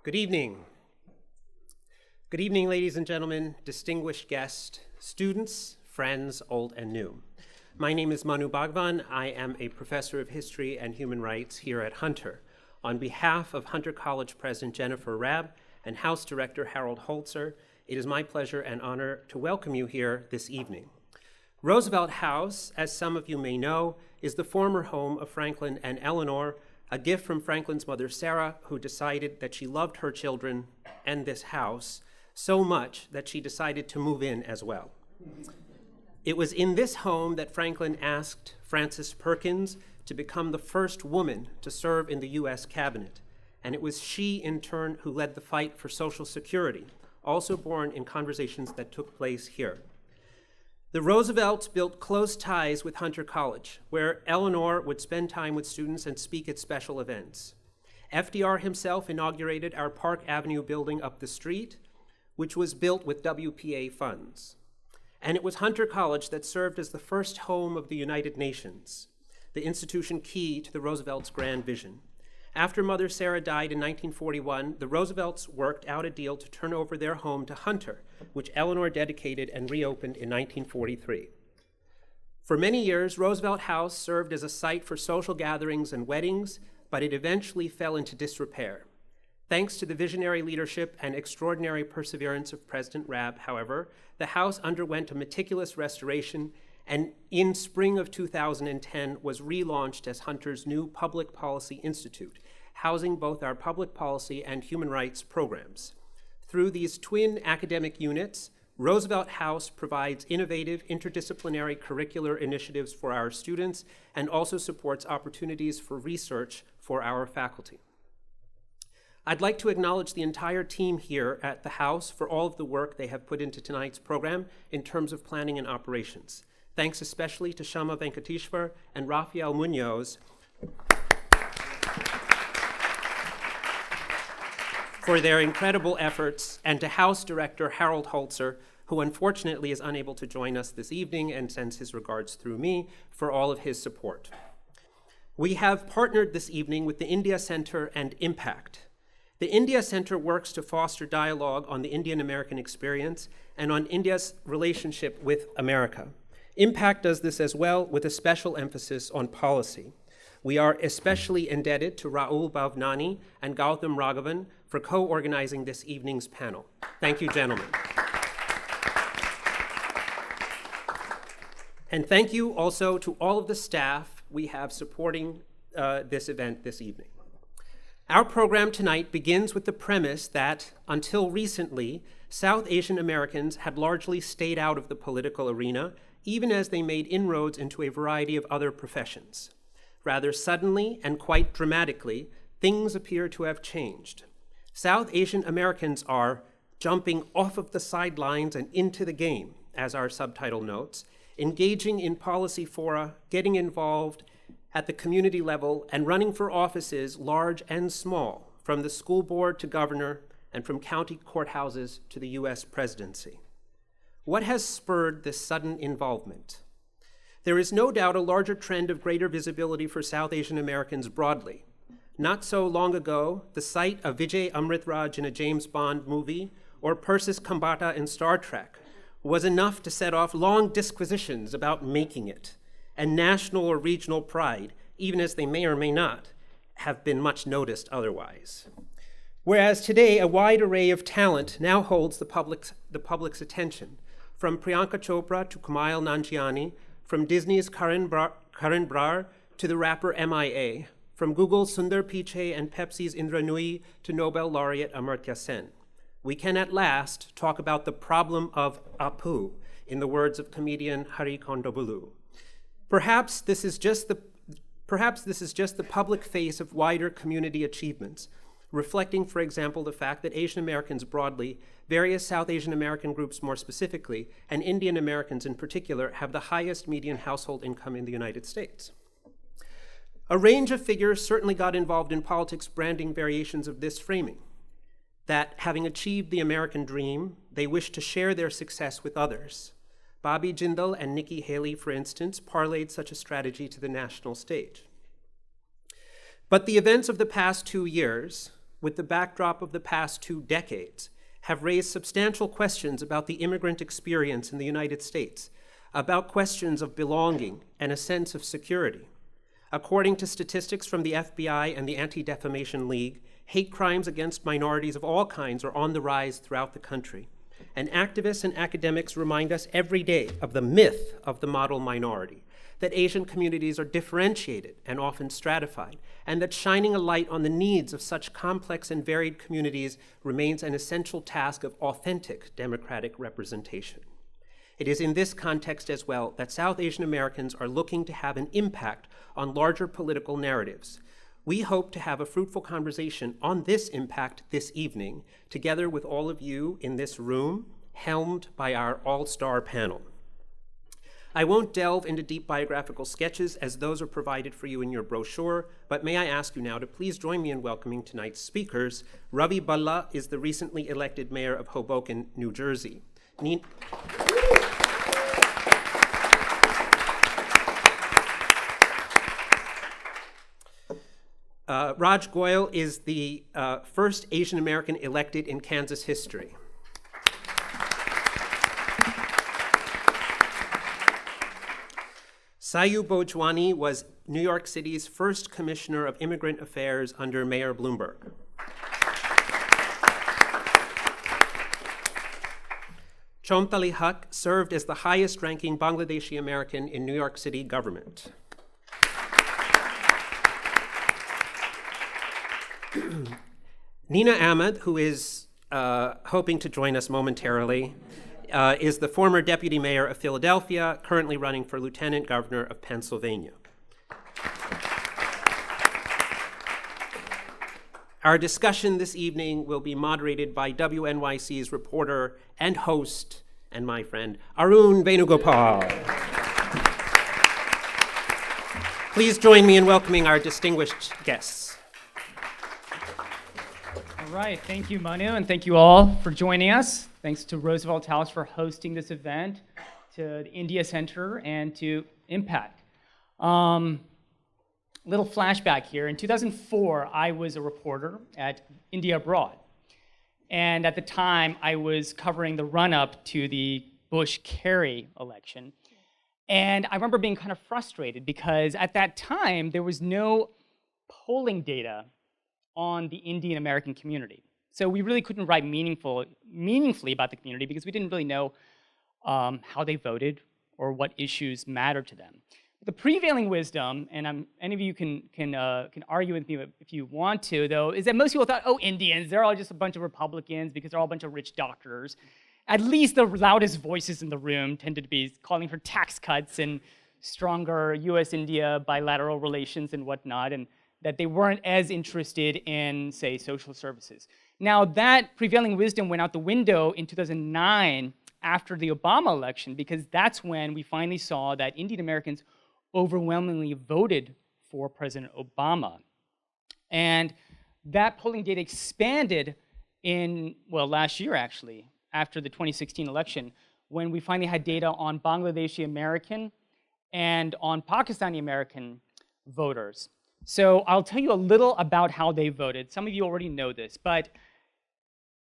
Good evening. Good evening, ladies and gentlemen, distinguished guests, students, friends, old and new. My name is Manu Bhagwan. I am a professor of history and human rights here at Hunter. On behalf of Hunter College President Jennifer Rabb and House Director Harold Holzer, it is my pleasure and honor to welcome you here this evening. Roosevelt House, as some of you may know, is the former home of Franklin and Eleanor, a gift from Franklin's mother, Sarah, who decided that she loved her children and this house so much that she decided to move in as well. It was in this home that Franklin asked Frances Perkins to become the first woman to serve in the U.S. cabinet, and it was she, in turn, who led the fight for Social Security, also born in conversations that took place here. The Roosevelts built close ties with Hunter College, where Eleanor would spend time with students and speak at special events. FDR himself inaugurated our Park Avenue building up the street, which was built with WPA funds. And it was Hunter College that served as the first home of the United Nations, the institution key to the Roosevelts' grand vision. After Mother Sarah died in 1941, the Roosevelts worked out a deal to turn over their home to Hunter, which Eleanor dedicated and reopened in 1943. For many years, Roosevelt House served as a site for social gatherings and weddings, but it eventually fell into disrepair. Thanks to the visionary leadership and extraordinary perseverance of President Rabb, however, the house underwent a meticulous restoration and in spring of 2010 was relaunched as Hunter's new Public Policy Institute, housing both our public policy and human rights programs. Through these twin academic units, Roosevelt House provides innovative interdisciplinary curricular initiatives for our students and also supports opportunities for research for our faculty. I'd like to acknowledge the entire team here at the House for all of the work they have put into tonight's program in terms of planning and operations. Thanks especially to Shama Venkateshwar and Rafael Munoz for their incredible efforts, and to House Director Harold Holzer, who unfortunately is unable to join us this evening and sends his regards through me, for all of his support. We have partnered this evening with the India Center and Impact. The India Center works to foster dialogue on the Indian American experience and on India's relationship with America. Impact does this as well, with a special emphasis on policy. We are especially indebted to Rahul Bhavnani and Gautam Raghavan for co-organizing this evening's panel. Thank you, gentlemen. And thank you also to all of the staff we have supporting this event this evening. Our program tonight begins with the premise that, until recently, South Asian Americans had largely stayed out of the political arena, even as they made inroads into a variety of other professions. Rather suddenly and quite dramatically, things appear to have changed. South Asian Americans are jumping off of the sidelines and into the game, as our subtitle notes, engaging in policy fora, getting involved at the community level, and running for offices large and small, from the school board to governor, and from county courthouses to the US presidency. What has spurred this sudden involvement? There is no doubt a larger trend of greater visibility for South Asian Americans broadly. Not so long ago, the sight of Vijay Amritraj in a James Bond movie or Persis Khambatta in Star Trek was enough to set off long disquisitions about making it, and national or regional pride, even as they may or may not have been much noticed otherwise. Whereas today, a wide array of talent now holds the public's attention, from Priyanka Chopra to Kumail Nanjiani, from Disney's Karan Brar to the rapper MIA, from Google's Sundar Pichai and Pepsi's Indra Nooyi to Nobel laureate Amartya Sen. We can at last talk about the problem of Apu, in the words of comedian Hari Kondabolu. Perhaps this is just the public face of wider community achievements, reflecting, for example, the fact that Asian Americans broadly, various South Asian American groups more specifically, and Indian Americans in particular, have the highest median household income in the United States. A range of figures certainly got involved in politics, branding variations of this framing, that having achieved the American dream, they wish to share their success with others. Bobby Jindal and Nikki Haley, for instance, parlayed such a strategy to the national stage. But the events of the past 2 years, with the backdrop of the past 2 decades, have raised substantial questions about the immigrant experience in the United States, about questions of belonging and a sense of security. According to statistics from the FBI and the Anti-Defamation League, hate crimes against minorities of all kinds are on the rise throughout the country. And activists and academics remind us every day of the myth of the model minority, that Asian communities are differentiated and often stratified, and that shining a light on the needs of such complex and varied communities remains an essential task of authentic democratic representation. It is in this context as well that South Asian Americans are looking to have an impact on larger political narratives. We hope to have a fruitful conversation on this impact this evening, together with all of you in this room, helmed by our all-star panel. I won't delve into deep biographical sketches as those are provided for you in your brochure, but may I ask you now to please join me in welcoming tonight's speakers. Ravi Bhalla is the recently elected mayor of Hoboken, New Jersey. Raj Goyal is the first Asian American elected in Kansas history. Sayu Bhojwani was New York City's first commissioner of immigrant affairs under Mayor Bloomberg. Chomtali Haq served as the highest-ranking Bangladeshi American in New York City government. Nina Ahmed, who is hoping to join us momentarily, is the former deputy mayor of Philadelphia, currently running for lieutenant governor of Pennsylvania. Our discussion this evening will be moderated by WNYC's reporter and host and my friend, Arun Venugopal. Please join me in welcoming our distinguished guests. All right, thank you, Manu, and thank you all for joining us. Thanks to Roosevelt House for hosting this event, to the India Center, and to Impact. Little flashback here. In 2004, I was a reporter at India Abroad. And at the time, I was covering the run-up to the Bush-Kerry election. And I remember being kind of frustrated because at that time, there was no polling data on the Indian American community. So we really couldn't write meaningfully about the community because we didn't really know how they voted or what issues mattered to them. The prevailing wisdom, and any of you can argue with me if you want to, though, is that most people thought, oh, Indians, they're all just a bunch of Republicans because they're all a bunch of rich doctors. At least the loudest voices in the room tended to be calling for tax cuts and stronger US-India bilateral relations and whatnot, and that they weren't as interested in, say, social services. Now, that prevailing wisdom went out the window in 2009 after the Obama election, because that's when we finally saw that Indian Americans overwhelmingly voted for President Obama. And that polling data expanded last year actually, after the 2016 election, when we finally had data on Bangladeshi American and on Pakistani American voters. So I'll tell you a little about how they voted. Some of you already know this, but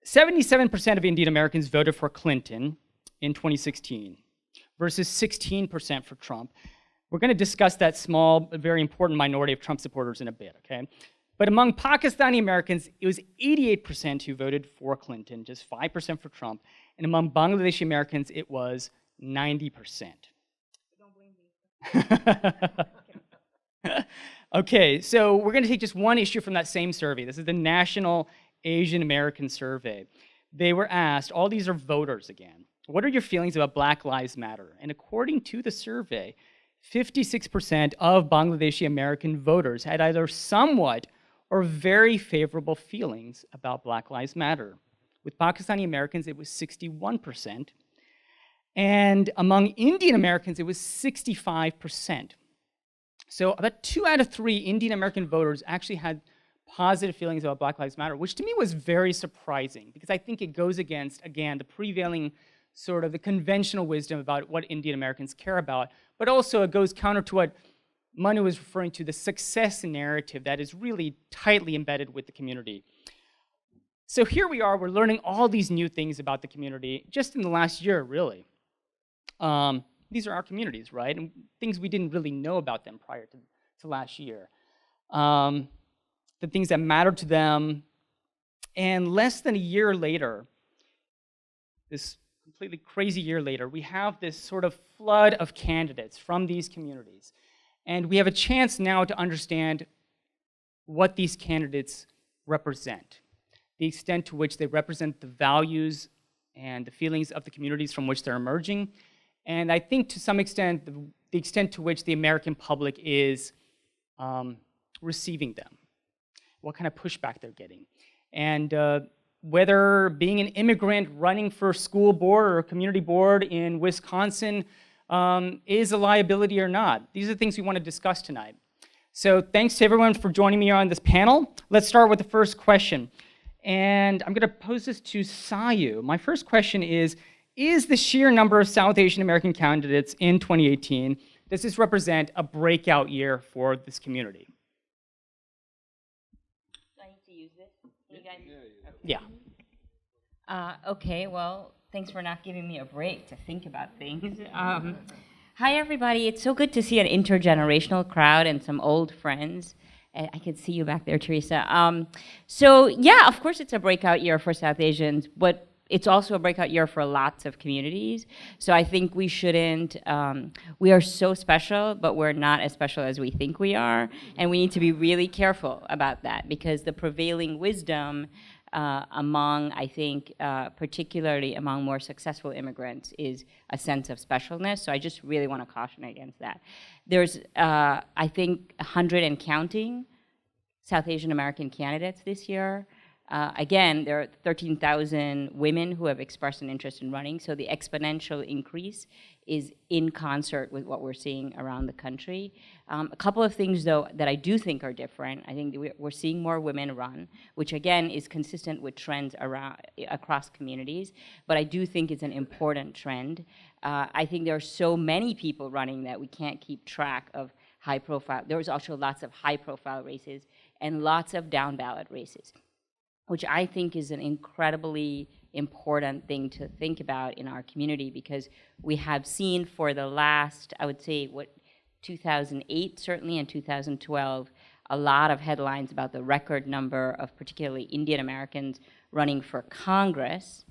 77% of Indian Americans voted for Clinton in 2016 versus 16% for Trump. We're going to discuss that small, but very important minority of Trump supporters in a bit, okay? But among Pakistani Americans, it was 88% who voted for Clinton, just 5% for Trump. And among Bangladeshi Americans, it was 90%. Don't blame me. Okay, so we're going to take just one issue from that same survey. This is the National Asian American Survey. They were asked, all these are voters again, what are your feelings about Black Lives Matter? And according to the survey, 56% of Bangladeshi American voters had either somewhat or very favorable feelings about Black Lives Matter. With Pakistani Americans, it was 61%. And among Indian Americans, it was 65%. So about 2 out of 3 Indian American voters actually had positive feelings about Black Lives Matter, which to me was very surprising because I think it goes against, again, the prevailing sort of the conventional wisdom about what Indian Americans care about, but also it goes counter to what Manu was referring to, the success narrative that is really tightly embedded with the community. So here we are, we're learning all these new things about the community just in the last year, really. These are our communities, right? And things we didn't really know about them prior to last year. The things that matter to them. And less than a year later, this completely crazy year later, we have this sort of flood of candidates from these communities. And we have a chance now to understand what these candidates represent, the extent to which they represent the values and the feelings of the communities from which they're emerging. And I think to some extent, the extent to which the American public is receiving them, what kind of pushback they're getting. And whether being an immigrant running for school board or community board in Wisconsin is a liability or not. These are the things we want to discuss tonight. So thanks to everyone for joining me on this panel. Let's start with the first question. And I'm going to pose this to Sayu. My first question is the sheer number of South Asian American candidates in 2018, does this represent a breakout year for this community? Do I need to use this? You guys? Yeah. Okay, well, thanks for not giving me a break to think about things. Hi, everybody. It's so good to see an intergenerational crowd and some old friends. I can see you back there, Teresa. So, yeah, of course it's a breakout year for South Asians, but it's also a breakout year for lots of communities. So I think we shouldn't, we are so special, but we're not as special as we think we are. And we need to be really careful about that because the prevailing wisdom among, I think, particularly among more successful immigrants is a sense of specialness. So I just really want to caution against that. There's, I think, 100 and counting South Asian American candidates this year. Again, there are 13,000 women who have expressed an interest in running, so the exponential increase is in concert with what we're seeing around the country. A couple of things, though, that I do think are different. I think we're seeing more women run, which again is consistent with trends across communities, but I do think it's an important trend. I think there are so many people running that we can't keep track of high profile. There was also lots of high profile races and lots of down ballot races, which I think is an incredibly important thing to think about in our community because we have seen for the last, I would say, 2008 certainly and 2012, a lot of headlines about the record number of particularly Indian Americans running for Congress.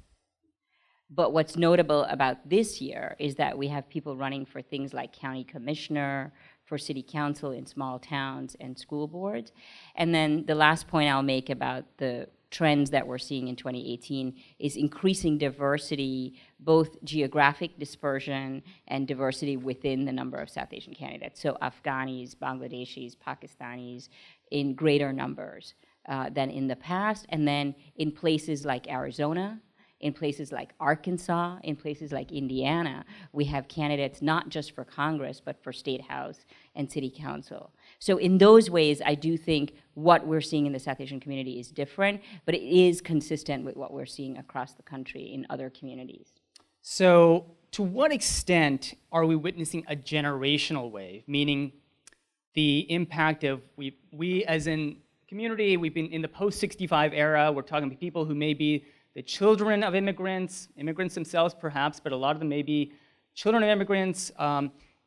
But what's notable about this year is that we have people running for things like county commissioner, for city council in small towns, and school boards. And then the last point I'll make about the trends that we're seeing in 2018 is increasing diversity, both geographic dispersion and diversity within the number of South Asian candidates. So Afghanis, Bangladeshis, Pakistanis in greater numbers than in the past. And then in places like Arizona, in places like Arkansas, in places like Indiana, we have candidates not just for Congress, but for State House and City Council. So in those ways, I do think what we're seeing in the South Asian community is different, but it is consistent with what we're seeing across the country in other communities. So to what extent are we witnessing a generational wave, meaning the impact of we as in community, we've been in the post-65 era, we're talking to people who may be the children of immigrants themselves perhaps, but a lot of them may be children of immigrants.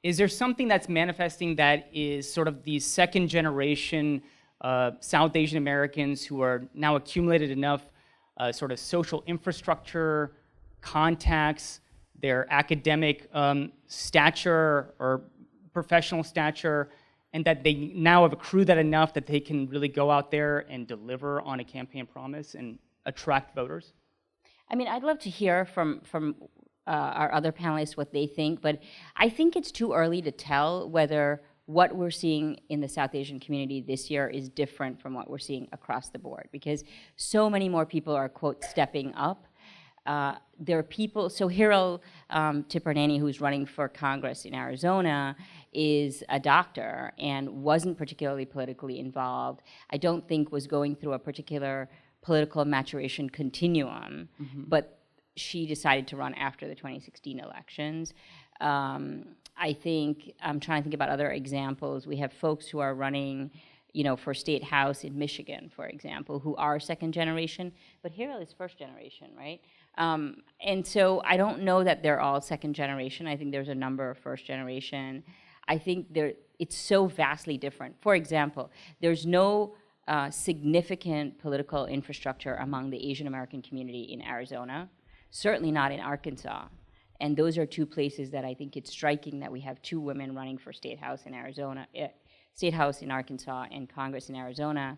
Is there something that's manifesting that is sort of these second generation South Asian Americans who are now accumulated enough sort of social infrastructure, contacts, their academic stature or professional stature, and that they now have accrued that enough that they can really go out there and deliver on a campaign promise and attract voters? I mean, I'd love to hear from our other panelists what they think, but I think it's too early to tell whether what we're seeing in the South Asian community this year is different from what we're seeing across the board, because so many more people are, quote, stepping up. There are people, so Hiral Tiperneni, who's running for Congress in Arizona, is a doctor and wasn't particularly politically involved. I don't think was going through a particular political maturation continuum, but she decided to run after the 2016 elections. I think, I'm trying to think about other examples. We have folks who are running, for State House in Michigan, for example, who are second generation, but Hero is first generation, right? And so I don't know that they're all second generation. I think there's a number of first generation. I think it's so vastly different. For example, there's no significant political infrastructure among the Asian American community in Arizona, certainly not in Arkansas. And those are two places that I think it's striking that we have two women running for State House in Arizona, State House in Arkansas and Congress in Arizona.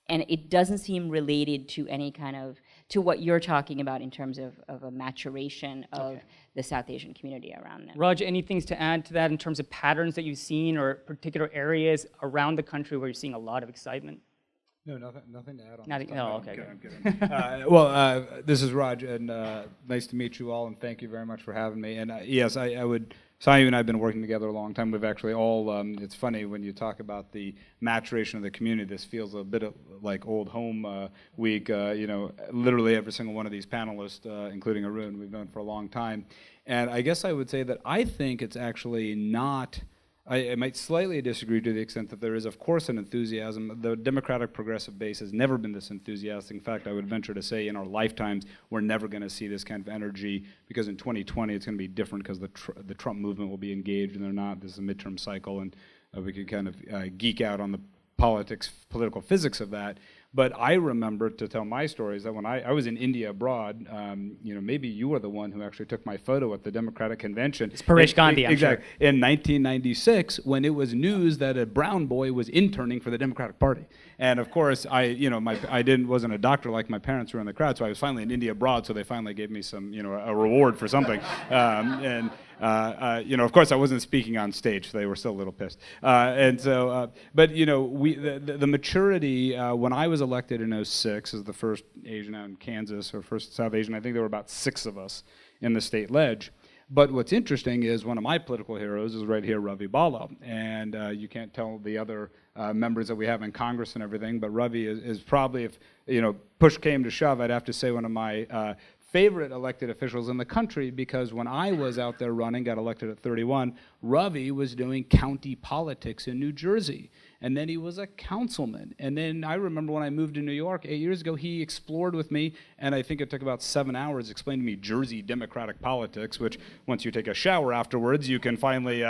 And it doesn't seem related to any kind of, to what you're talking about in terms of a maturation of the South Asian community around them. Raj, any things to add to that in terms of patterns that you've seen or particular areas around the country where you're seeing a lot of excitement? No, nothing to add on. Nothing. this Oh, topic. okay. I'm kidding. This is Raj, and nice to meet you all, and thank you very much for having me. And yes, I would. Sayu and I have been working together a long time. We've actually all. It's funny when you talk about the maturation of the community. This feels a bit like old home week. Literally every single one of these panelists, including Arun, we've known for a long time. And I guess I would say that I think it's actually not. I might slightly disagree to the extent that there is, of course, an enthusiasm. The Democratic Progressive base has never been this enthusiastic. In fact, I would venture to say in our lifetimes, we're never going to see this kind of energy, because in 2020 it's going to be different because the Trump movement will be engaged and they're not. This is a midterm cycle, and we could kind of geek out on the political physics of that. But I remember, to tell my stories, that when I was in India abroad, maybe you were the one who actually took my photo at the Democratic Convention. It's Paresh Gandhi, I'm sure. In 1996, when it was news that a brown boy was interning for the Democratic Party. And of course, I wasn't a doctor like my parents who were in the crowd, so I was finally in India abroad, so they finally gave me some, a reward for something. Of course, I wasn't speaking on stage, so they were still a little pissed. The maturity, when I was elected in 2006 as the first Asian out in Kansas, or first South Asian, I think there were about 6 of us in the state ledge. But what's interesting is one of my political heroes is right here, Ravi Bala. And you can't tell the other members that we have in Congress and everything, but Ravi is probably, if push came to shove, I'd have to say one of my favorite elected officials in the country, because when I was out there running, got elected at 31, Ravi was doing county politics in New Jersey. And then he was a councilman. And then I remember when I moved to New York 8 years ago, he explored with me, and I think it took about 7 hours, explained to me Jersey Democratic politics, which once you take a shower afterwards, you can finally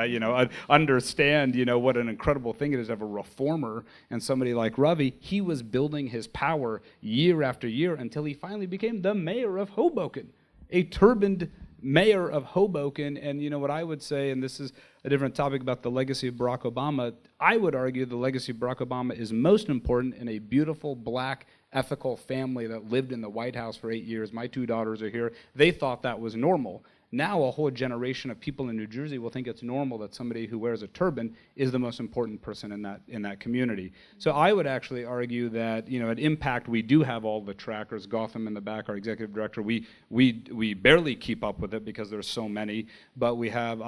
understand what an incredible thing it is to have a reformer and somebody like Ravi. He was building his power year after year until he finally became the mayor of Hoboken, a turbaned mayor of Hoboken. And what I would say, and this is a different topic about the legacy of Barack Obama, I would argue the legacy of Barack Obama is most important in a beautiful black ethical family that lived in the White House for 8 years. My 2 daughters are here. They thought that was normal. Now a whole generation of people in New Jersey will think it's normal that somebody who wears a turban is the most important person in that community. So I would actually argue that at Impact we do have all the trackers. Gotham in the back, our executive director, we barely keep up with it because there's so many. But we have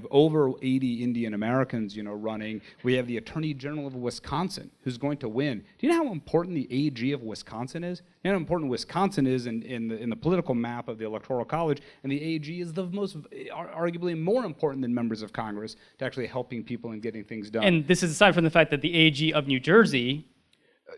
over 80 Indian Americans running. We have the Attorney General of Wisconsin who's going to win. Do you know how important the AG of Wisconsin is? You know how important Wisconsin is in the political map of the Electoral College, and the AG is the most, arguably more important than members of Congress to actually helping people and getting things done. And this is aside from the fact that the AG of New Jersey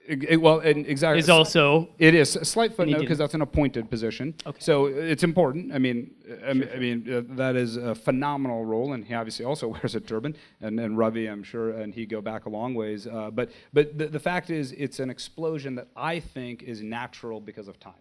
exactly. is also... It is a slight footnote because that's an appointed position. Okay. So it's important. That is a phenomenal role, and he obviously also wears a turban. And Ravi, I'm sure, and he go back a long ways. But the fact is, it's an explosion that I think is natural because of time.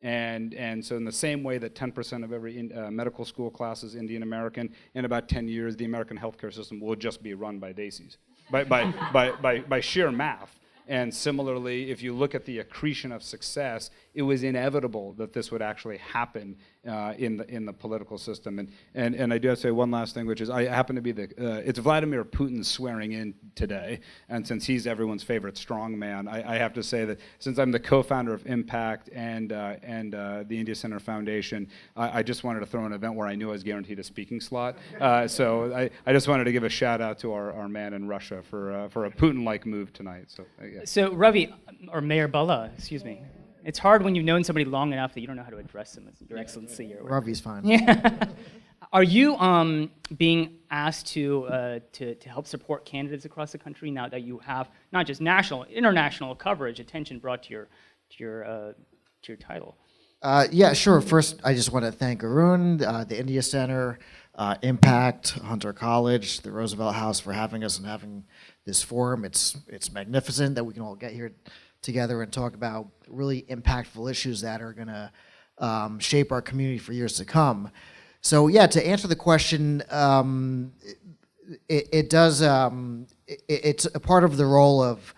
And so in the same way that 10% of every medical school class is Indian American, in about 10 years, the American healthcare system will just be run by Desis, by sheer math. And similarly, if you look at the accretion of success, it was inevitable that this would actually happen in the political system. And I do have to say one last thing, which is I happen to be it's Vladimir Putin swearing in today, and since he's everyone's favorite strongman, I have to say that since I'm the co-founder of Impact and the India Center Foundation, I just wanted to throw an event where I knew I was guaranteed a speaking slot. So I just wanted to give a shout out to our man in Russia for a Putin-like move tonight. So yeah. So Ravi, or Mayor Bala, excuse me. It's hard when you've known somebody long enough that you don't know how to address them as Your Excellency. Or Ravi's fine. Yeah. Are you being asked to help support candidates across the country now that you have not just national, international coverage, attention brought to your title? Yeah, sure. First, I just want to thank Arun, the India Center, Impact, Hunter College, the Roosevelt House for having us and having this forum. It's magnificent that we can all get here together and talk about really impactful issues that are going to shape our community for years to come. So yeah, to answer the question, it's a part of the role of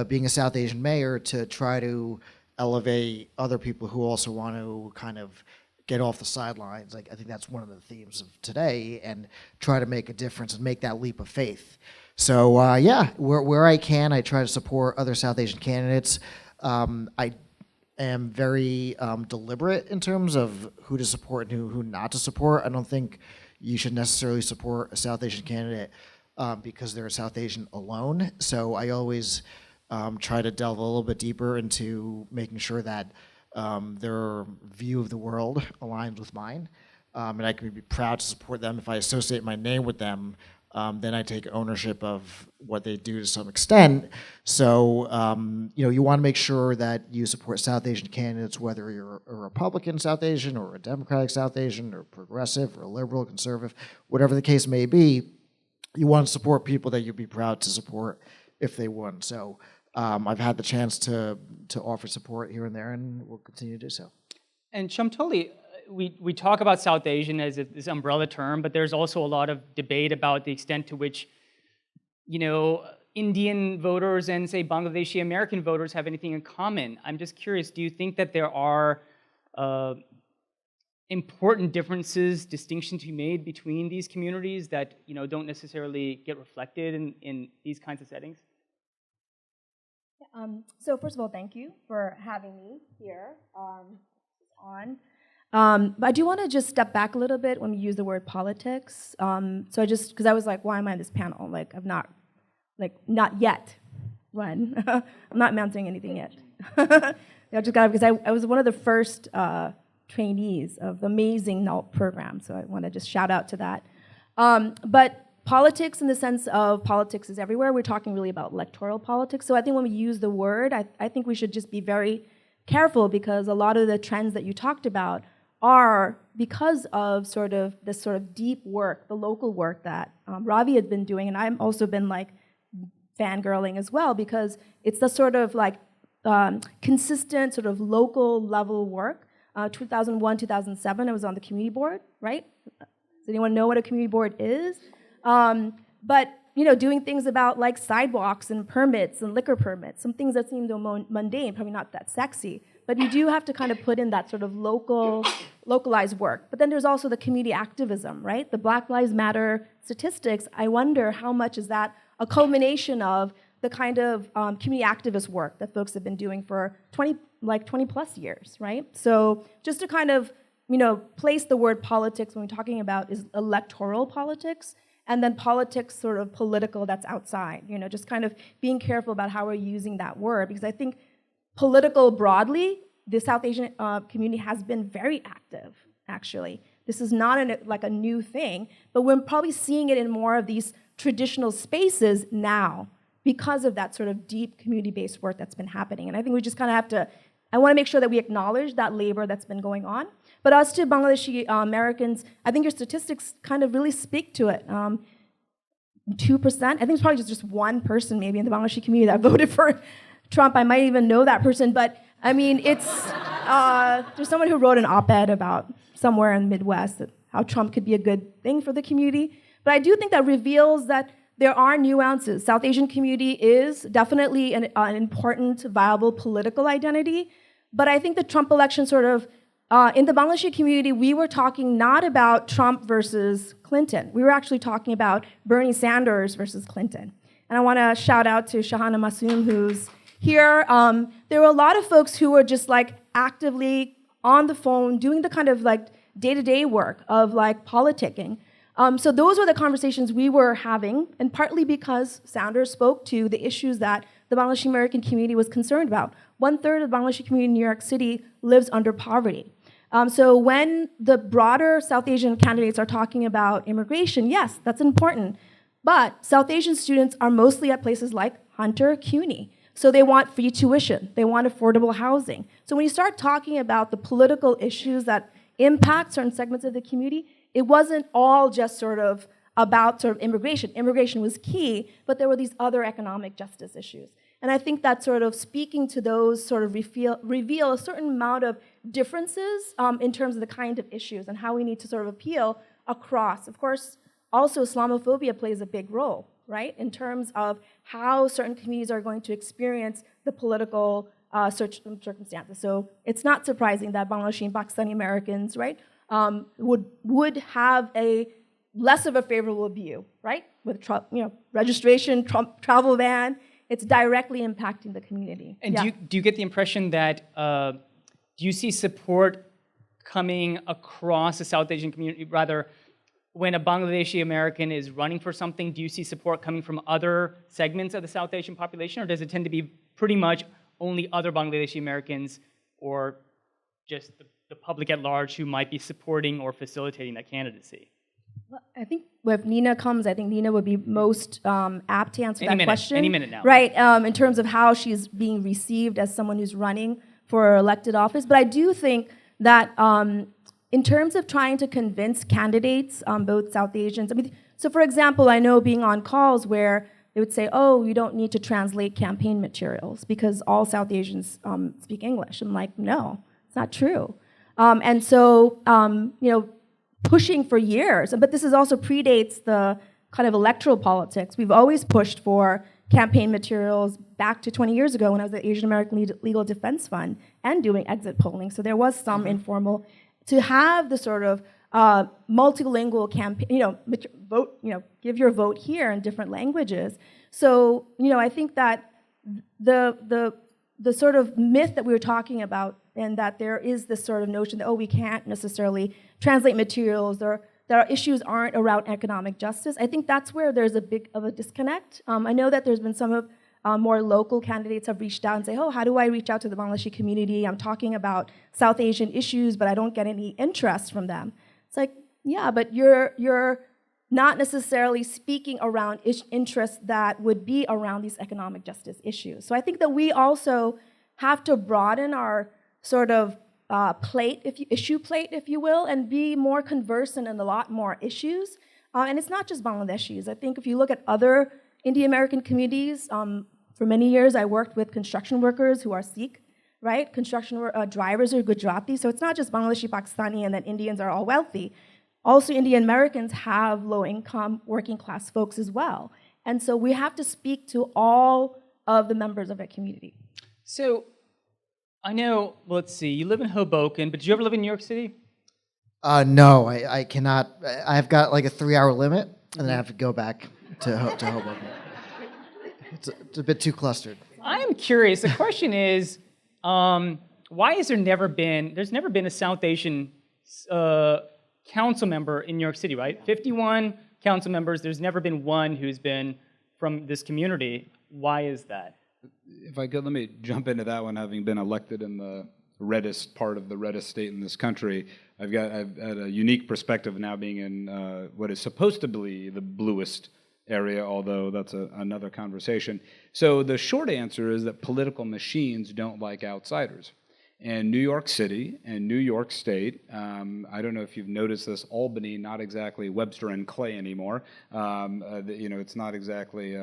being a South Asian mayor to try to elevate other people who also want to kind of get off the sidelines. Like, I think that's one of the themes of today, and try to make a difference and make that leap of faith. So yeah, where I can, I try to support other South Asian candidates. I am very deliberate in terms of who to support and who not to support. I don't think you should necessarily support a South Asian candidate because they're a South Asian alone. So I always try to delve a little bit deeper into making sure that their view of the world aligns with mine. And I can be proud to support them. If I associate my name with them, then I take ownership of what they do to some extent. So, you want to make sure that you support South Asian candidates, whether you're a Republican South Asian or a Democratic South Asian or progressive or a liberal, conservative, whatever the case may be. You want to support people that you'd be proud to support if they won. So I've had the chance to offer support here and there, and we'll continue to do so. And Shamtoli, we talk about South Asian as this umbrella term, but there's also a lot of debate about the extent to which, Indian voters and, say, Bangladeshi American voters have anything in common. I'm just curious, do you think that there are important differences, distinctions to be made between these communities that, don't necessarily get reflected in these kinds of settings? So first of all, thank you for having me here but I do want to just step back a little bit when we use the word politics. Because I was like, why am I on this panel? Like, I've not yet run. I'm not mounting anything yet. Because I was one of the first trainees of the amazing NALP program, so I want to just shout out to that. But politics, in the sense of politics is everywhere, we're talking really about electoral politics. So I think when we use the word, I think we should just be very careful, because a lot of the trends that you talked about are because of this sort of deep work, the local work that Ravi had been doing, and I've also been fangirling as well, because it's the sort of consistent sort of local level work. 2001, 2007, I was on the community board, right? Does anyone know what a community board is? But doing things about sidewalks and permits and liquor permits, some things that seem mundane, probably not that sexy, but you do have to kind of put in that sort of localized work. But then there's also the community activism, right? The Black Lives Matter statistics, I wonder how much is that a culmination of the kind of community activist work that folks have been doing for 20 plus years, right? So just to kind of, place the word politics when we're talking about is electoral politics, and then politics sort of political that's outside, just kind of being careful about how we're using that word, because I think political broadly, the South Asian community has been very active, actually. This is not a new thing, but we're probably seeing it in more of these traditional spaces now because of that sort of deep community-based work that's been happening. And I think we just kind of have to, I want to make sure that we acknowledge that labor that's been going on. But as to Bangladeshi Americans, I think your statistics kind of really speak to it. 2%, I think it's probably just one person maybe in the Bangladeshi community that voted for Trump. I might even know that person, but I mean, it's, there's someone who wrote an op-ed about somewhere in the Midwest how Trump could be a good thing for the community. But I do think that reveals that there are nuances. South Asian community is definitely an important, viable political identity. But I think the Trump election sort of, in the Bangladeshi community, we were talking not about Trump versus Clinton. We were actually talking about Bernie Sanders versus Clinton. And I want to shout out to Shahana Masoom, who's here. There were a lot of folks who were just actively on the phone, doing the kind of day-to-day work of politicking. So those were the conversations we were having, and partly because Sanders spoke to the issues that the Bangladeshi American community was concerned about. 1/3 of the Bangladeshi community in New York City lives under poverty. So when the broader South Asian candidates are talking about immigration, yes, that's important. But South Asian students are mostly at places like Hunter, CUNY. So they want free tuition, they want affordable housing. So when you start talking about the political issues that impact certain segments of the community, it wasn't all just sort of about sort of immigration. Immigration was key, but there were these other economic justice issues. And I think that sort of speaking to those sort of reveal a certain amount of differences in terms of the kind of issues and how we need to sort of appeal across. Of course, also Islamophobia plays a big role, right, in terms of how certain communities are going to experience the political circumstances. So it's not surprising that Bangladeshi and Pakistani Americans, right, would have a less of a favorable view, right, with registration, Trump travel ban. It's directly impacting the community. And Yeah. do you get the impression that, do you see support coming across the South Asian community? Rather, when a Bangladeshi American is running for something, do you see support coming from other segments of the South Asian population, or does it tend to be pretty much only other Bangladeshi Americans or just the public at large who might be supporting or facilitating that candidacy? I think if Nina comes, I think Nina would be most apt to answer that question. Any minute now. Right, in terms of how she's being received as someone who's running for elected office. But I do think that in terms of trying to convince candidates, both South Asians, I mean, so for example, I know being on calls where they would say, oh, you don't need to translate campaign materials because all South Asians speak English. I'm like, no, it's not true. And so, pushing for years, but this is also predates the kind of electoral politics. We've always pushed for campaign materials back to 20 years ago when I was at Asian American Legal Defense Fund and doing exit polling. So there was some informal, to have the sort of multilingual campaign, vote, give your vote here in different languages. So, I think that the sort of myth that we were talking about, and that there is this sort of notion that, oh, we can't necessarily translate materials, there are issues aren't around economic justice. I think that's where there's a big of a disconnect. I know that there's been some of more local candidates have reached out and say, oh, how do I reach out to the Bangladeshi community? I'm talking about South Asian issues, but I don't get any interest from them. It's like, yeah, but you're not necessarily speaking around interests that would be around these economic justice issues. So I think that we also have to broaden our sort of issue plate, if you will, and be more conversant in a lot more issues. And it's not just Bangladeshis. I think if you look at other Indian American communities, for many years I worked with construction workers who are Sikh, right? Construction drivers are Gujarati. So it's not just Bangladeshi, Pakistani, and that Indians are all wealthy. Also, Indian Americans have low-income, working-class folks as well. And so we have to speak to all of the members of that community. So, I know, let's see, you live in Hoboken, but did you ever live in New York City? No, I cannot. I've got like a 3-hour limit, and then I have to go back to Hoboken. It's a bit too clustered. I'm curious. The question is, why has there's never been a South Asian council member in New York City, right? 51 council members, there's never been one who's been from this community. Why is that? If I could, let me jump into that one, having been elected in the reddest part of the reddest state in this country. I've had a unique perspective now being in what is supposed to be the bluest area, although that's another conversation. So the short answer is that political machines don't like outsiders. And New York City and New York State, I don't know if you've noticed this, Albany, not exactly Webster and Clay anymore. It's not exactly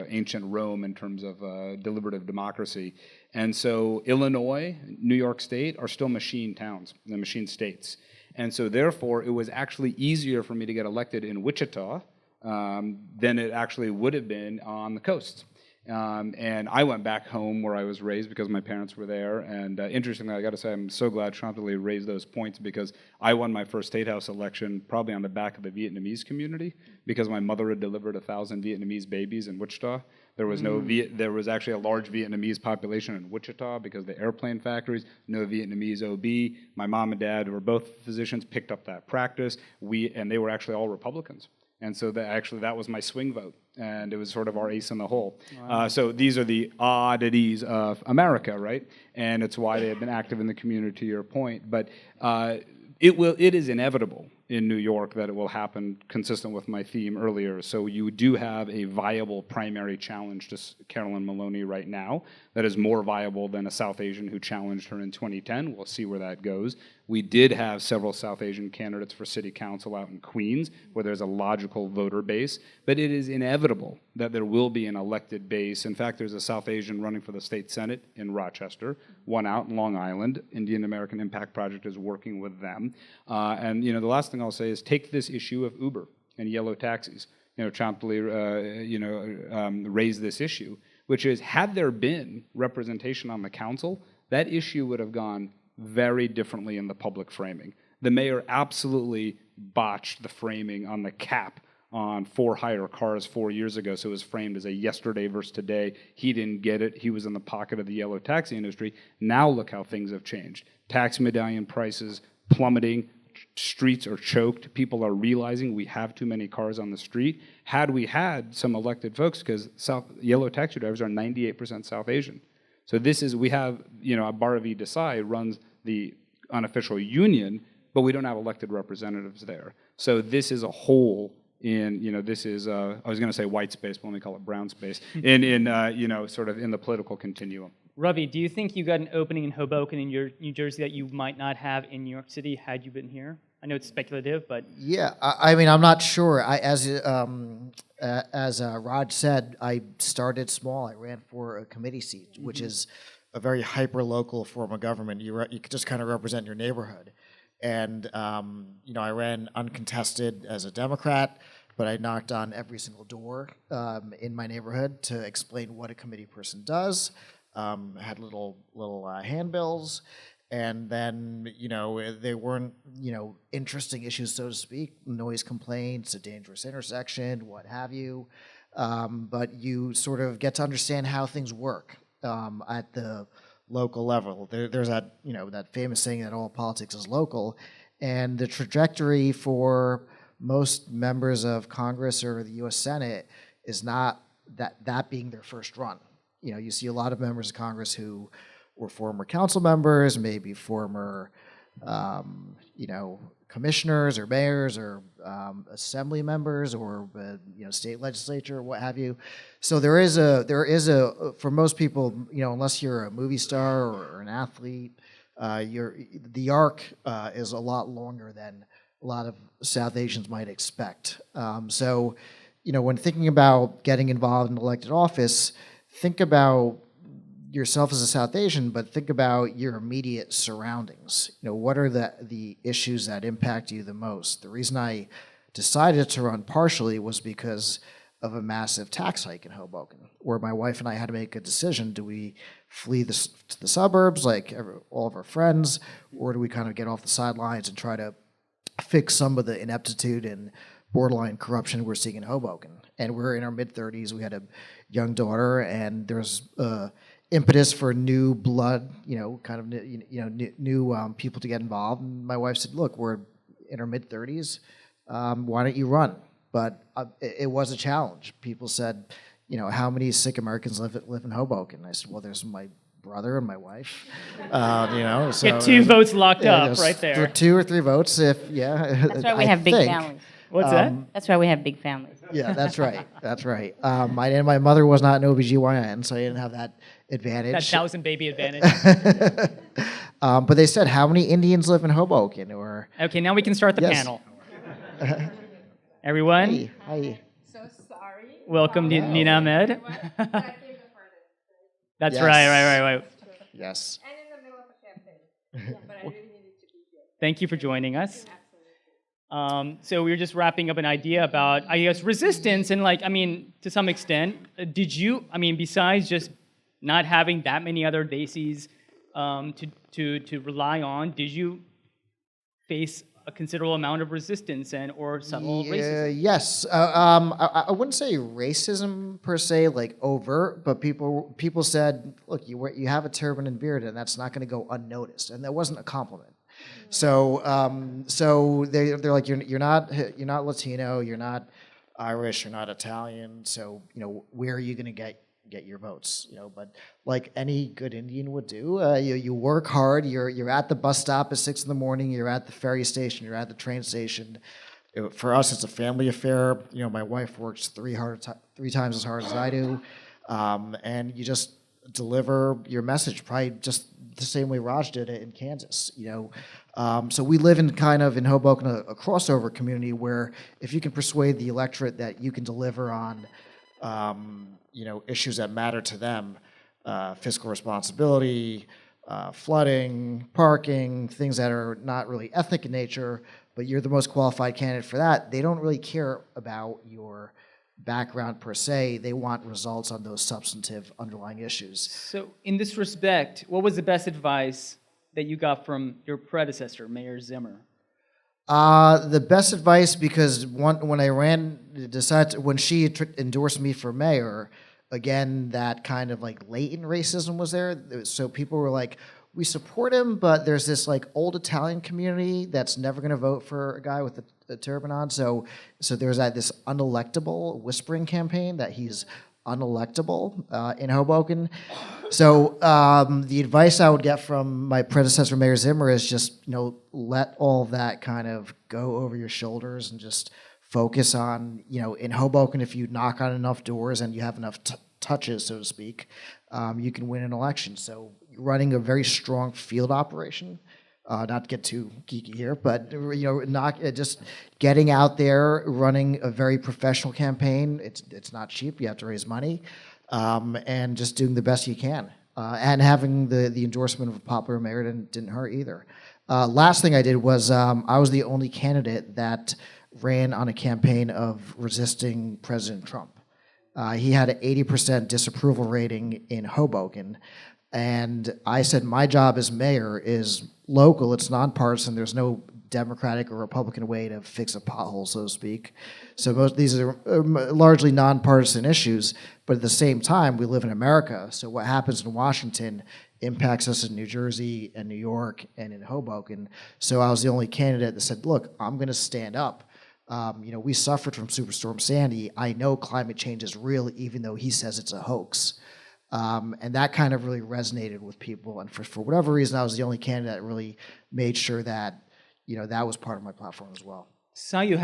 ancient Rome in terms of deliberative democracy. And so Illinois, New York State are still machine towns, the machine states. And so therefore, it was actually easier for me to get elected in Wichita than it actually would have been on the coast. And I went back home where I was raised because my parents were there. And interestingly, I got to say, I'm so glad Chantilly raised those points because I won my first State House election probably on the back of the Vietnamese community because my mother had delivered 1,000 Vietnamese babies in Wichita. There was there was actually a large Vietnamese population in Wichita because of the airplane factories, no Vietnamese OB. My mom and dad, who were both physicians, picked up that practice. And they were actually all Republicans. And so that was my swing vote, and it was sort of our ace in the hole. So these are the oddities of America, right? And it's why they have been active in the community, to your point. But it is inevitable in New York that it will happen, consistent with my theme earlier. So you do have a viable primary challenge to Carolyn Maloney right now that is more viable than a South Asian who challenged her in 2010. We'll see where that goes. We did have several South Asian candidates for city council out in Queens, where there's a logical voter base, but it is inevitable that there will be an elected base. In fact, there's a South Asian running for the state Senate in Rochester, one out in Long Island. Indian American Impact Project is working with them. And the last thing I'll say is take this issue of Uber and yellow taxis. Chompley, raised this issue, which is, had there been representation on the council, that issue would have gone very differently in the public framing. The mayor absolutely botched the framing on the cap on for-hire cars 4 years ago, so it was framed as a yesterday versus today. He didn't get it. He was in the pocket of the yellow taxi industry. Now look how things have changed. Taxi medallion prices plummeting. Streets are choked. People are realizing we have too many cars on the street. Had we had some elected folks, because yellow taxi drivers are 98% South Asian. So we have, Bharavi Desai runs the unofficial union, but we don't have elected representatives there. So this is a hole in, this is, I was going to say white space, but let me call it brown space, sort of in the political continuum. Ravi, do you think you got an opening in Hoboken in New Jersey that you might not have in New York City had you been here? I know it's speculative, but... Yeah, I mean, I'm not sure. As Raj said, I started small. I ran for a committee seat, which is a very hyper-local form of government. You could just kind of represent your neighborhood. And, I ran uncontested as a Democrat, but I knocked on every single door in my neighborhood to explain what a committee person does. Had little handbills. And then, they weren't, interesting issues, so to speak, noise complaints, a dangerous intersection, what have you. But you sort of get to understand how things work at the local level. There's that, that famous saying that all politics is local. And the trajectory for most members of Congress or the U.S. Senate is not that being their first run. You see a lot of members of Congress who were former council members, maybe former, commissioners or mayors or assembly members or state legislature, what have you. So there is a for most people, unless you're a movie star or an athlete, the arc is a lot longer than a lot of South Asians might expect. So, when thinking about getting involved in elected office, think about yourself as a South Asian, but think about your immediate surroundings. What are the issues that impact you the most? The reason I decided to run partially was because of a massive tax hike in Hoboken, where my wife and I had to make a decision. Do we flee to the suburbs like all of our friends, or do we kind of get off the sidelines and try to fix some of the ineptitude and borderline corruption we're seeing in Hoboken? And we're in our mid-30s. We had a young daughter, and there's impetus for new blood, new people to get involved. And my wife said, "Look, we're in our mid-30s. Why don't you run?" But it was a challenge. People said, "How many sick Americans live in Hoboken?" I said, "Well, there's my brother and my wife." So get 2 votes locked up right there. 2 or 3 votes, That's why we have big families. What's that? That's why we have big families. Yeah, that's right. That's right. My mother was not an OBGYN, so I didn't have that advantage. That 1,000 baby advantage. But they said, how many Indians live in Hoboken? Or Okay, now we can start the Yes. panel. Everyone, Hi. So sorry. welcome Nina Ahmed. I came the furthest. That's Yes. right. Yes. And in the middle of a campaign. But I really needed to be here. Thank you for joining us. Absolutely. So we were just wrapping up an idea about, I guess, resistance and to some extent, did you, besides just not having that many other Desis to rely on, did you face a considerable amount of resistance or subtle racism? Yes. I wouldn't say racism per se, like overt, but people said, look, you have a turban and beard, and that's not going to go unnoticed, and that wasn't a compliment. So they're like, you're not Latino, you're not Irish, you're not Italian. So, where are you going to get your votes? But like any good Indian would do, you work hard. You're at the bus stop at 6 in the morning. You're at the ferry station. You're at the train station. For us, it's a family affair. My wife works three times as hard as I do, and you just deliver your message, probably just the same way Raj did it in Kansas. So we live in Hoboken, a crossover community where if you can persuade the electorate that you can deliver on, issues that matter to them, fiscal responsibility, flooding, parking, things that are not really ethnic in nature, but you're the most qualified candidate for that, they don't really care about your background per se. They want results on those substantive underlying issues. So in this respect, what was the best advice that you got from your predecessor, Mayor Zimmer? The best advice, because when I when she endorsed me for mayor, again, that kind of like latent racism was there. So people were like, we support him, but there's this like old Italian community that's never going to vote for a guy with a turban on. So there's this unelectable whispering campaign that he's unelectable in Hoboken. So the advice I would get from my predecessor, Mayor Zimmer, is just let all of that kind of go over your shoulders and just focus on in Hoboken, if you knock on enough doors and you have enough touches, so to speak, you can win an election. So running a very strong field operation. Not to get too geeky here, but just getting out there, running a very professional campaign. It's not cheap. You have to raise money, and just doing the best you can. And having the endorsement of a popular mayor didn't hurt either. Last thing I did was I was the only candidate that ran on a campaign of resisting President Trump. He had an 80% disapproval rating in Hoboken. And I said, my job as mayor is local, it's nonpartisan, there's no Democratic or Republican way to fix a pothole, so to speak. So these are largely nonpartisan issues, but at the same time, we live in America, so what happens in Washington impacts us in New Jersey and New York and in Hoboken. So I was the only candidate that said, look, I'm gonna stand up. We suffered from Superstorm Sandy. I know climate change is real, even though he says it's a hoax. And that kind of really resonated with people. And for whatever reason, I was the only candidate that really made sure that, that was part of my platform as well. Sayu,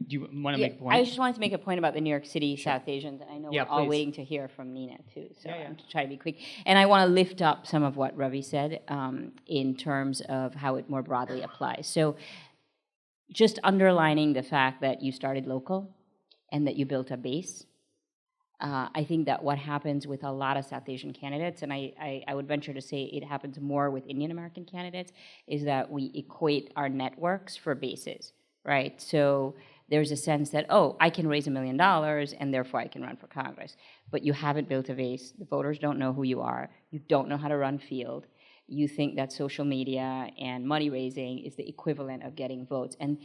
do you want to make a point? I just wanted to make a point about the New York City South Asians, and I know we're all please. waiting to hear from Nina too, so Yeah. I'm trying to be quick. And I want to lift up some of what Ravi said in terms of how it more broadly applies. So just underlining the fact that you started local and that you built a base. I think that what happens with a lot of South Asian candidates, and I would venture to say it happens more with Indian American candidates, is that we equate our networks for bases, right? So there's a sense that, oh, I can raise $1 million and therefore I can run for Congress. But you haven't built a base. The voters don't know who you are. You don't know how to run field. You think that social media and money raising is the equivalent of getting votes. And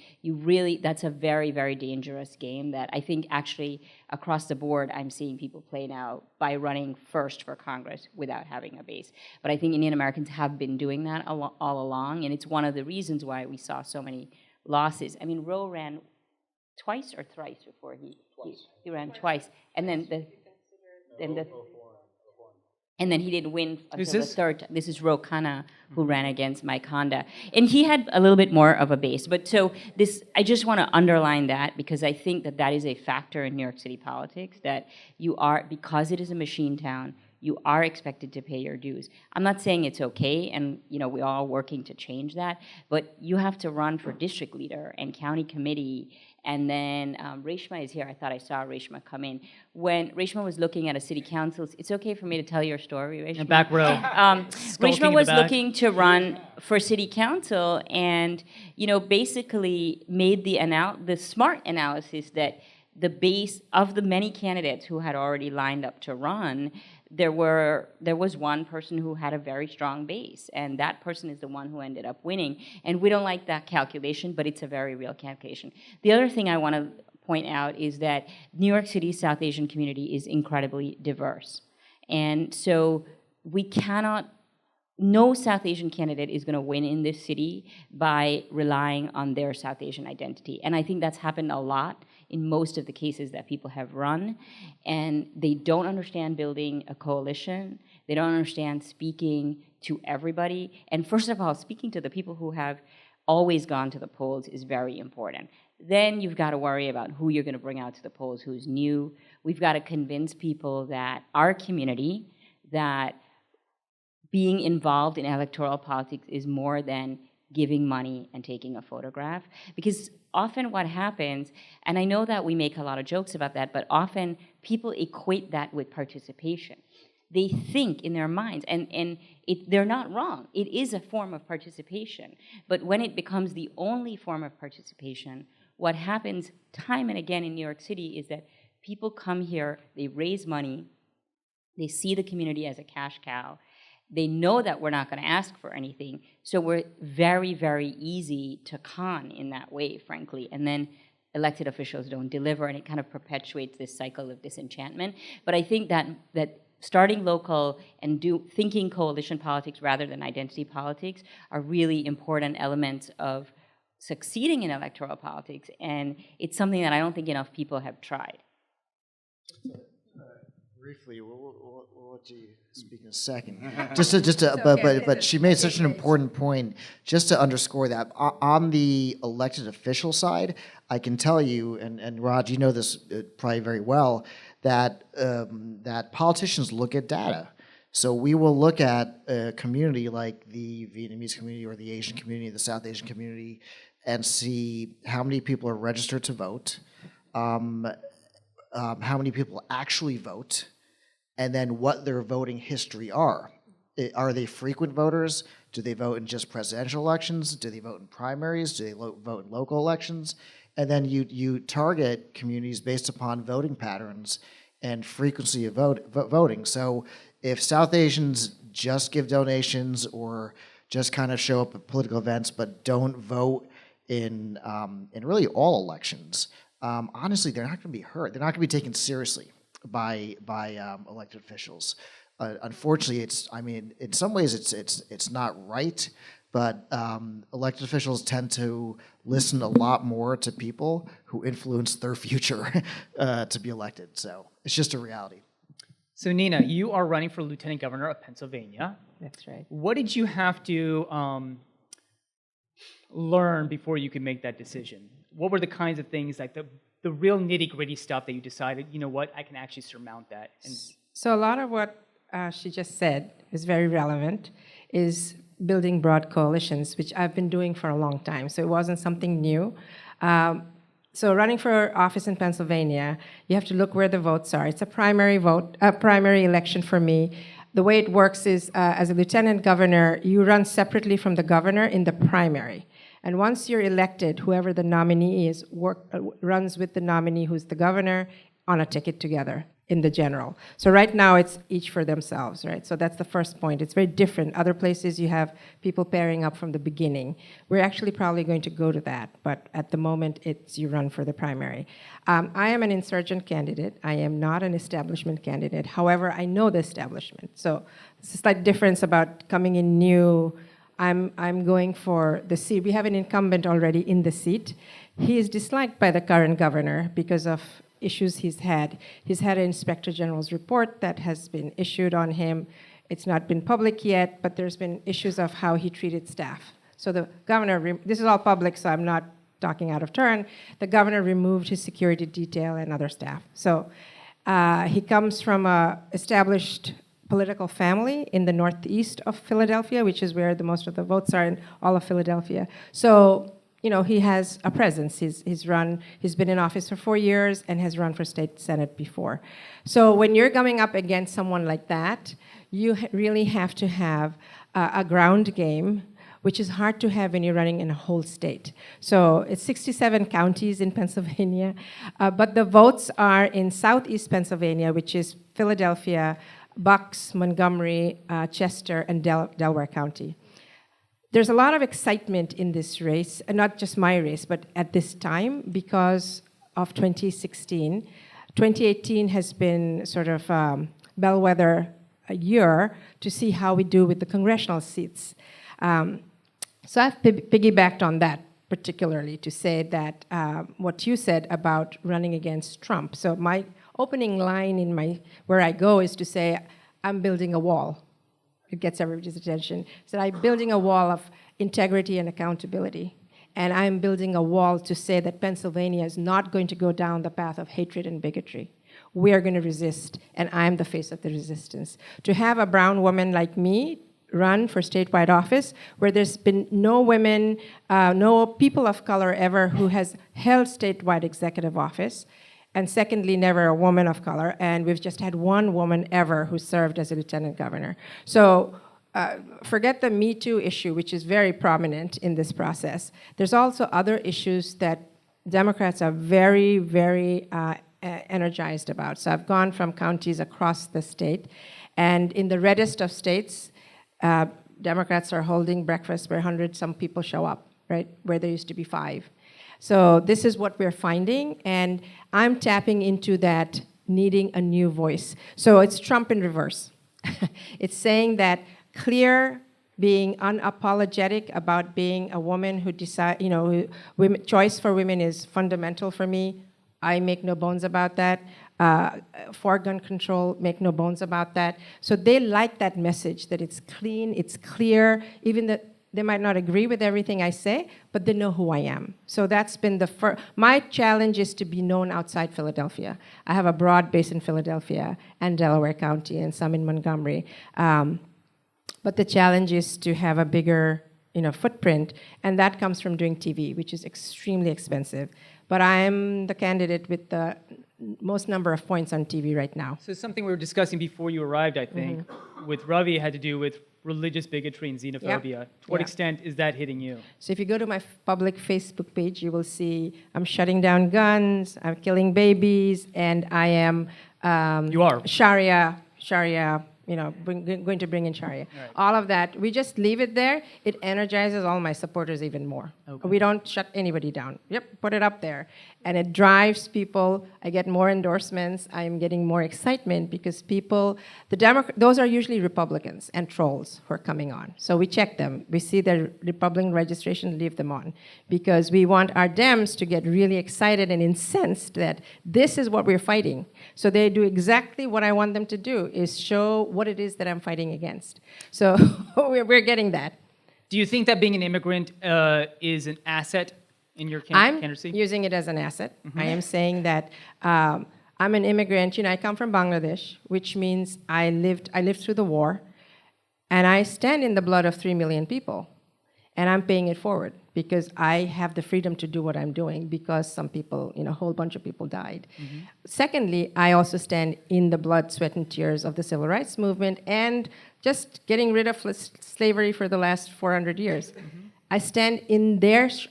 that's a very, very dangerous game that I think actually across the board I'm seeing people play now by running first for Congress without having a base. But I think Indian Americans have been doing that all along, and it's one of the reasons why we saw so many losses. I mean, Roe ran twice or thrice before he ran twice. And then he didn't win until the third time. This is Ro Khanna, who ran against Mike Honda. And he had a little bit more of a base. But so I just want to underline that because I think that is a factor in New York City politics, that because it is a machine town, you are expected to pay your dues. I'm not saying it's okay, and we're all working to change that, but you have to run for district leader and county committee. And then Reshma is here. I thought I saw Reshma come in. When Reshma was looking at a city council, it's okay for me to tell your story, Reshma? In the back row. Reshma was looking to run for city council and, basically made the smart analysis that the base of the many candidates who had already lined up to run, there was one person who had a very strong base, and that person is the one who ended up winning. And we don't like that calculation, but it's a very real calculation. The other thing I want to point out is that New York City's South Asian community is incredibly diverse. And so we cannot no South Asian candidate is going to win in this city by relying on their South Asian identity. And I think that's happened a lot in most of the cases that people have run. And they don't understand building a coalition. They don't understand speaking to everybody. And first of all, speaking to the people who have always gone to the polls is very important. Then you've got to worry about who you're going to bring out to the polls, who's new. We've got to convince people that our community, that being involved in electoral politics is more than giving money and taking a photograph. Because often what happens, and I know that we make a lot of jokes about that, but often people equate that with participation. They think in their minds, and they're not wrong. It is a form of participation. But when it becomes the only form of participation, what happens time and again in New York City is that people come here, they raise money, they see the community as a cash cow, they know that we're not going to ask for anything, so we're very, very easy to con in that way, frankly. And then elected officials don't deliver, and it kind of perpetuates this cycle of disenchantment. But I think that starting local and thinking coalition politics rather than identity politics are really important elements of succeeding in electoral politics, and it's something that I don't think enough people have tried. Briefly, we'll let you speak in a second. But she made such an important point. Just to underscore that, on the elected official side, I can tell you, and Raj, you know this probably very well, that that politicians look at data. So we will look at a community like the Vietnamese community or the Asian community, the South Asian community, and see how many people are registered to vote, how many people actually vote, and then what their voting history are. Are they frequent voters? Do they vote in just presidential elections? Do they vote in primaries? Do they vote in local elections? And then you target communities based upon voting patterns and frequency of voting. So if South Asians just give donations or just kind of show up at political events but don't vote in really all elections, honestly, they're not going to be heard. They're not going to be taken seriously by elected officials. Unfortunately, in some ways it's not right, but elected officials tend to listen a lot more to people who influence their future to be elected. So it's just a reality. So Nina, you are running for Lieutenant Governor of Pennsylvania. That's right. What did you have to learn before you could make that decision? What were the kinds of things, like the real nitty-gritty stuff that you decided, you know what, I can actually surmount that? And So a lot of what she just said is very relevant, is building broad coalitions, which I've been doing for a long time. So it wasn't something new. So running for office in Pennsylvania, you have to look where the votes are. It's a primary election for me. The way it works is, as a lieutenant governor, you run separately from the governor in the primary. And once you're elected, whoever the nominee is runs with the nominee who's the governor on a ticket together in the general. So right now it's each for themselves, right? So that's the first point. It's very different. Other places you have people pairing up from the beginning. We're actually probably going to go to that, but at the moment it's you run for the primary. I am an insurgent candidate. I am not an establishment candidate. However, I know the establishment. So it's a slight difference about coming in new. I'm going for the seat. We have an incumbent already in the seat. He is disliked by the current governor because of issues he's had. He's had an Inspector General's report that has been issued on him. It's not been public yet, but there's been issues of how he treated staff. So the governor, this is all public, so I'm not talking out of turn. The governor removed his security detail and other staff. So he comes from an established political family in the northeast of Philadelphia, which is where the most of the votes are in all of Philadelphia. So, you know, he has a presence. He's been in office for 4 years and has run for state senate before. So when you're coming up against someone like that, you really have to have a ground game, which is hard to have when you're running in a whole state. So it's 67 counties in Pennsylvania, but the votes are in southeast Pennsylvania, which is Philadelphia, Bucks, Montgomery, Chester, and Delaware County. There's a lot of excitement in this race, and not just my race, but at this time because of 2016. 2018 has been sort of bellwether a year to see how we do with the congressional seats. So I've piggybacked on that particularly to say that what you said about running against Trump. So my opening line in where I go is to say, I'm building a wall. It gets everybody's attention. So I'm building a wall of integrity and accountability. And I'm building a wall to say that Pennsylvania is not going to go down the path of hatred and bigotry. We are going to resist, and I'm the face of the resistance. To have a brown woman like me run for statewide office, where there's been no women, no people of color ever who has held statewide executive office, and secondly, never a woman of color, and we've just had one woman ever who served as a lieutenant governor. So forget the Me Too issue, which is very prominent in this process. There's also other issues that Democrats are very, very energized about. So I've gone from counties across the state, and in the reddest of states, Democrats are holding breakfast where 100-some people show up, right, where there used to be 5. So this is what we're finding, and I'm tapping into that needing a new voice. So it's Trump in reverse. It's saying that clear, being unapologetic about being a woman who decide, choice for women is fundamental for me. I make no bones about that. For gun control, make no bones about that. So they like that message, that it's clean, it's clear, even that they might not agree with everything I say, but they know who I am. So that's been the first. My challenge is to be known outside Philadelphia. I have a broad base in Philadelphia and Delaware County and some in Montgomery. But the challenge is to have a bigger footprint, and that comes from doing TV, which is extremely expensive. But I'm the candidate with the most number of points on TV right now. So something we were discussing before you arrived, I think, with Ravi had to do with religious bigotry and xenophobia. To what extent is that hitting you? So if you go to my public Facebook page, you will see I'm shutting down guns, I'm killing babies, and I am You are. Sharia, going to bring in Sharia. Right. All of that, we just leave it there. It energizes all my supporters even more. Okay. We don't shut anybody down. Yep, put it up there. And it drives people. I get more endorsements. I'm getting more excitement because people, those are usually Republicans and trolls who are coming on. So we check them. We see their Republican registration, leave them on. Because we want our Dems to get really excited and incensed that this is what we're fighting. So they do exactly what I want them to do, is show what it is that I'm fighting against. So we're getting that. Do you think that being an immigrant is an asset in your I'm candidacy? using it as an asset. I am saying that I'm an immigrant. I come from Bangladesh, which means I lived through the war, and I stand in the blood of 3 million people, and I'm paying it forward because I have the freedom to do what I'm doing because some people, a whole bunch of people died. Secondly, I also stand in the blood, sweat, and tears of the civil rights movement and just getting rid of slavery for the last 400 years. I stand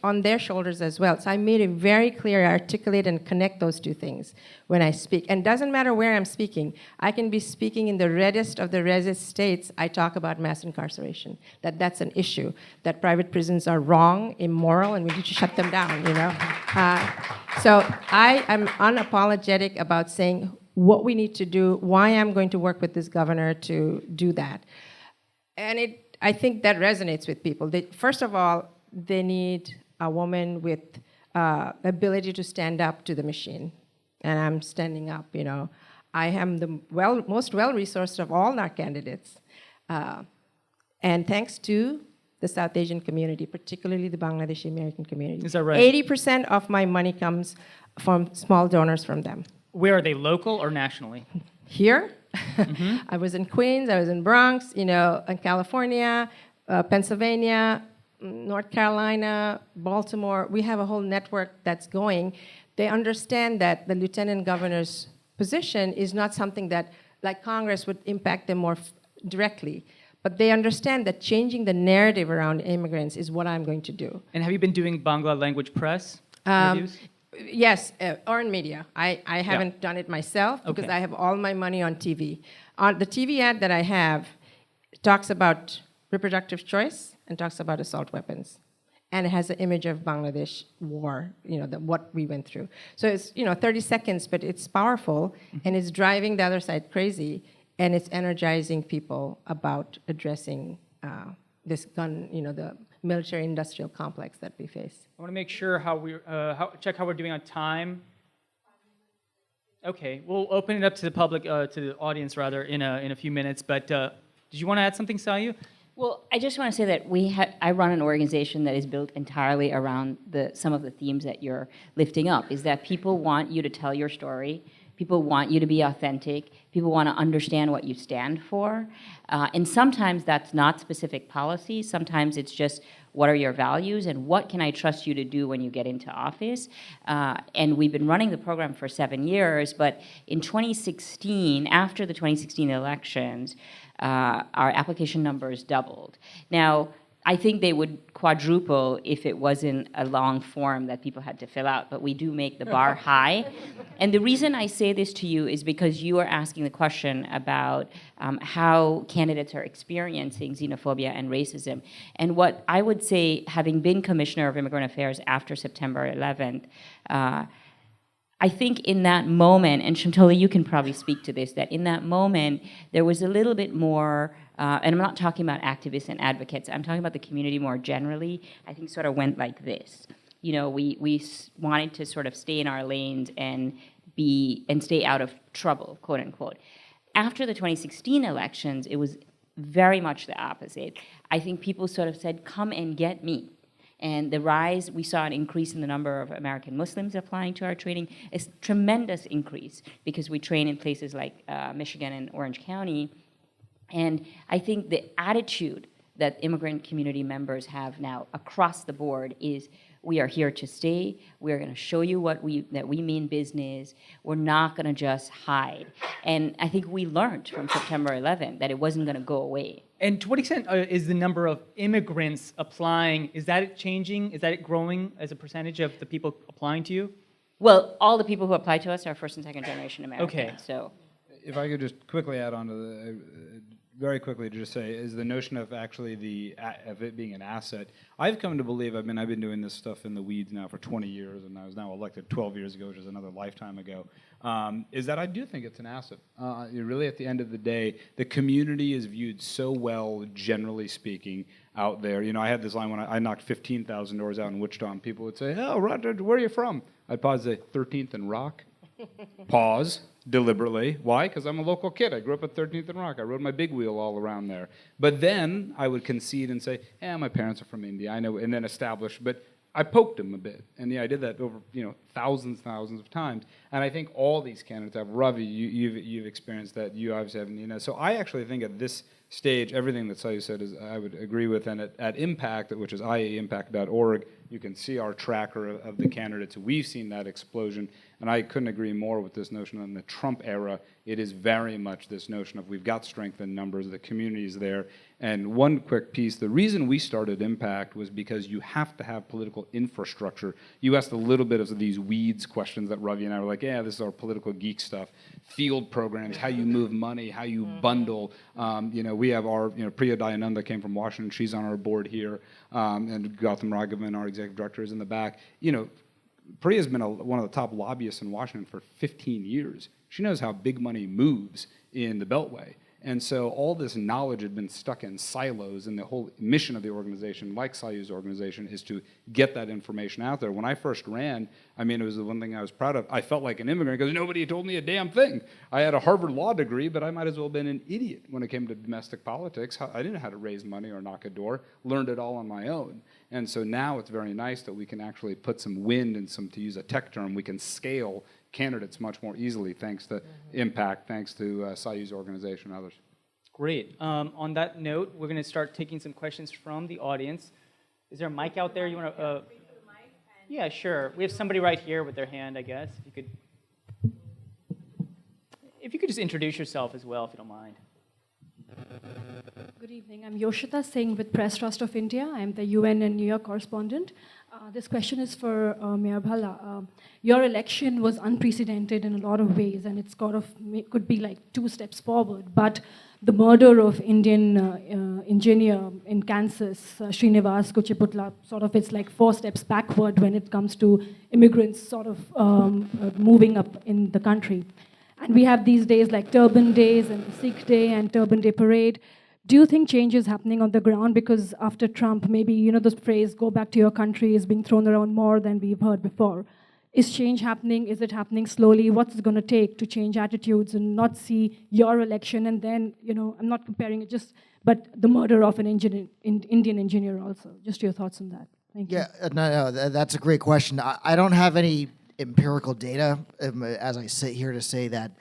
on their shoulders as well. So I made it very clear, articulate, and connect those two things when I speak. And it doesn't matter where I'm speaking. I can be speaking in the reddest of the reddest states. I talk about mass incarceration, that's an issue, that private prisons are wrong, immoral, and we need to shut them down, So I am unapologetic about saying what we need to do, why I'm going to work with this governor to do that. And I think that resonates with people. First of all, they need a woman with ability to stand up to the machine. And I'm standing up, I am the most well-resourced of all our candidates. And thanks to the South Asian community, particularly the Bangladeshi American community. Is that right? 80% of my money comes from small donors from them. Where are they, local or nationally? Here, I was in Queens, I was in Bronx, in California, Pennsylvania, North Carolina, Baltimore. We have a whole network that's going. They understand that the lieutenant governor's position is not something that, like Congress, would impact them more directly. But they understand that changing the narrative around immigrants is what I'm going to do. And have you been doing Bangla language press interviews? Yes, earned media. I haven't done it myself because I have all my money on TV. On the TV ad that I have talks about reproductive choice and talks about assault weapons. And it has an image of Bangladesh war, what we went through. So it's, 30 seconds, but it's powerful and it's driving the other side crazy. and it's energizing people about addressing this gun, the military-industrial complex that we face. I want to make sure check how we're doing on time. Okay, we'll open it up to the public, to the audience rather, in a few minutes. But did you want to add something, Sayu? Well, I just want to say that I run an organization that is built entirely around some of the themes that you're lifting up, is that people want you to tell your story, people want you to be authentic, people want to understand what you stand for, and sometimes that's not specific policy, sometimes it's just what are your values and what can I trust you to do when you get into office. And we've been running the program for 7 years, but in 2016, after the 2016 elections, our application numbers doubled. Now, I think they would quadruple if it wasn't a long form that people had to fill out, but we do make the bar high. And the reason I say this to you is because you are asking the question about how candidates are experiencing xenophobia and racism. And what I would say, having been Commissioner of Immigrant Affairs after September 11th, I think in that moment, and Shantola, you can probably speak to this, that in that moment, there was a little bit more, and I'm not talking about activists and advocates, I'm talking about the community more generally, I think sort of went like this. We wanted to sort of stay in our lanes and stay out of trouble, quote unquote. After the 2016 elections, it was very much the opposite. I think people sort of said, come and get me. And the rise, we saw an increase in the number of American Muslims applying to our training, a tremendous increase because we train in places like Michigan and Orange County. And I think the attitude that immigrant community members have now across the board is we are here to stay, we're gonna show you that we mean business, we're not gonna just hide. And I think we learned from September 11th that it wasn't gonna go away. And to what extent is the number of immigrants applying, is that changing? Is that growing as a percentage of the people applying to you? Well, all the people who apply to us are first and second generation Americans. Okay. So, If I could just quickly add on to very quickly to just say, is the notion of actually of it being an asset. I've come to believe, I've been doing this stuff in the weeds now for 20 years, and I was now elected 12 years ago, which is another lifetime ago, is that I do think it's an asset. Really, at the end of the day, the community is viewed so well, generally speaking, out there. I had this line when I knocked 15,000 doors out in Wichita, and people would say, oh, Roger, where are you from? I'd pause, say, 13th and Rock. Pause deliberately. Why? Because I'm a local kid. I grew up at 13th and Rock. I rode my big wheel all around there. But then I would concede and say, my parents are from India. I know, and then establish. But I poked them a bit. And I did that over thousands of times. And I think all these candidates have. Ravi, you've experienced that. You obviously haven't. So I actually think at this stage, everything that Sayu said is I would agree with. And at Impact, which is iaimpact.org, you can see our tracker of the candidates. We've seen that explosion. And I couldn't agree more with this notion. In the Trump era, it is very much this notion of we've got strength in numbers, the community is there. And one quick piece, the reason we started Impact was because you have to have political infrastructure. You asked a little bit of these weeds questions that Ravi and I were like, this is our political geek stuff. Field programs, how you move money, how you bundle. We have our, Priya Dayananda came from Washington. She's on our board here. And Gautam Raghavan, our executive director, is in the back. Priya's been one of the top lobbyists in Washington for 15 years. She knows how big money moves in the Beltway. And so all this knowledge had been stuck in silos, and the whole mission of the organization, like Sayu's organization, is to get that information out there. When I first ran, it was the one thing I was proud of. I felt like an immigrant because nobody had told me a damn thing. I had a Harvard law degree, but I might as well have been an idiot when it came to domestic politics. I didn't know how to raise money or knock a door, learned it all on my own. And so now it's very nice that we can actually put some wind and to use a tech term, we can scale candidates much more easily thanks to Impact, thanks to Sayu's organization and others. Great. On that note, we're going to start taking some questions from the audience. Is there a mic out there? You want to? Yeah, sure. We have somebody right here with their hand, I guess. If you could just introduce yourself as well, if you don't mind. Good evening. I'm Yoshita Singh with Press Trust of India. I'm the UN and New York correspondent. This question is for Mayor Bhalla. Your election was unprecedented in a lot of ways, and it's could be like 2 steps forward. But the murder of Indian engineer in Kansas, Srinivas Kuchiputla, it's like 4 steps backward when it comes to immigrants moving up in the country. And we have these days like Turban Days and Sikh Day and Turban Day Parade. Do you think change is happening on the ground? Because after Trump, maybe, you know, the phrase, go back to your country is being thrown around more than we've heard before. Is change happening? Is it happening slowly? What's it going to take to change attitudes and not see your election and then, you know, I'm not comparing it just, but the murder of an Indian engineer also. Just your thoughts on that. Thank you. Yeah, that's a great question. I don't have any empirical data as I sit here to say that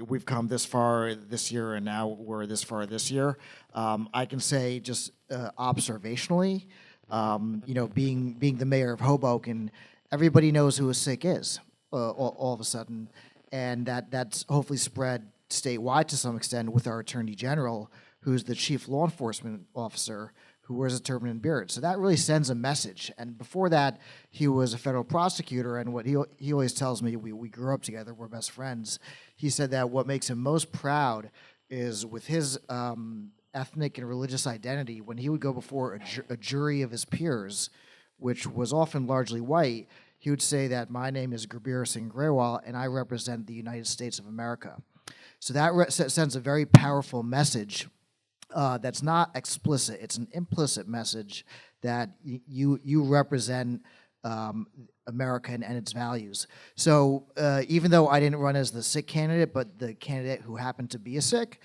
we've come this far this year and now we're this far this year. I can say just observationally, you know, being the mayor of Hoboken, everybody knows who a Sikh is all of a sudden, and that's hopefully spread statewide to some extent with our Attorney General, who's the chief law enforcement officer, who wears a turban and beard. So that really sends a message. And before that, he was a federal prosecutor, and what he always tells me, we grew up together, we're best friends. He said that what makes him most proud is with his ethnic and religious identity, when he would go before a jury of his peers, which was often largely white, he would say that my name is Gurbir Singh Grewal, and I represent the United States of America. So that sends a very powerful message that's not explicit, it's an implicit message that you represent America and its values. So even though I didn't run as the Sikh candidate, but the candidate who happened to be a Sikh,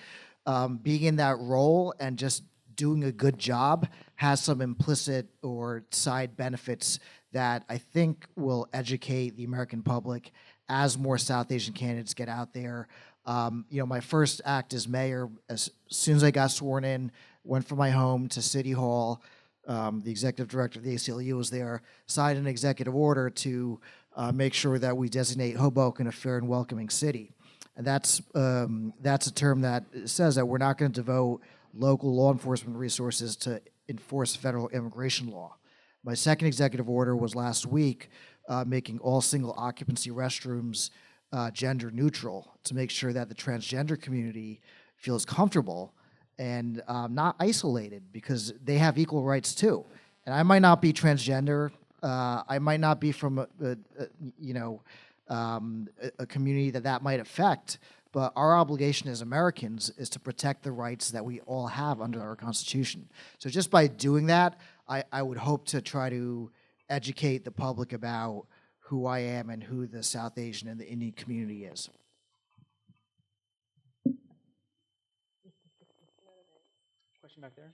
being in that role and just doing a good job has some implicit or side benefits that I think will educate the American public as more South Asian candidates get out there. You know, my first act as mayor, as soon as I got sworn in, went from my home to City Hall. The executive director of the ACLU was there, signed an executive order to make sure that we designate Hoboken a fair and welcoming city. And that's a term that says that we're not going to devote local law enforcement resources to enforce federal immigration law. My second executive order was last week, making all single occupancy restrooms gender neutral to make sure that the transgender community feels comfortable and not isolated, because they have equal rights too. And I might not be transgender. I might not be from a community that might affect, but our obligation as Americans is to protect the rights that we all have under our Constitution. So just by doing that, I would hope to try to educate the public about who I am and who the South Asian and the Indian community is. Question back there?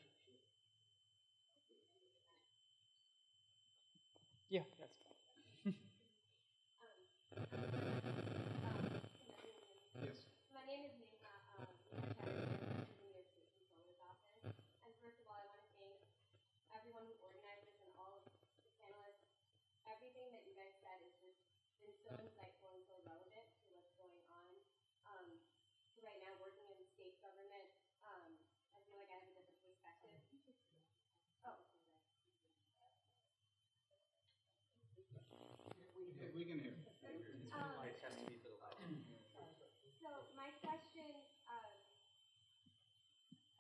Yeah, that's My name is Neha. I'm a in the New York State Controller's Office. And first of all, I want to thank everyone who organized this and all of the panelists. Everything that you guys said has just been so insightful and so relevant to what's going on. Right now, working in state government, I feel like I have a different perspective. Oh, We can hear. So my question, I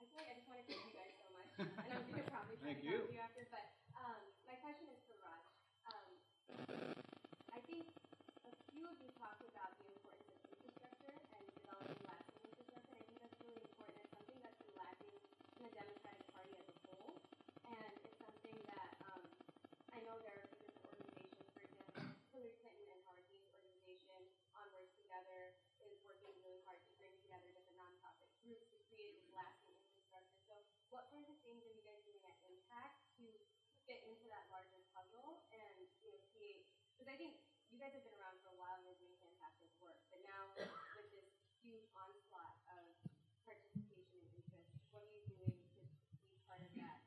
feel like I just want to thank you guys so much, and I'm going to probably try to talk to you after, but my question is for Raj. I think a few of you talked about the importance of infrastructure and developing lasting infrastructure, and I think that's really important. It's something that's been lacking in the Democratic Party as a whole, and it's something that I know there are different organizations, for example, Hillary Clinton and Howard Dean's organization, Onwards Together, is working really hard to bring together different nonprofit groups to create this lasting infrastructure. So what kinds of things are you guys doing at Impact to fit into that larger puzzle and, you know, create, because I think you guys have been around for a while and you're doing fantastic work, but now with this huge onslaught of participation and interest, what are you doing to be part of that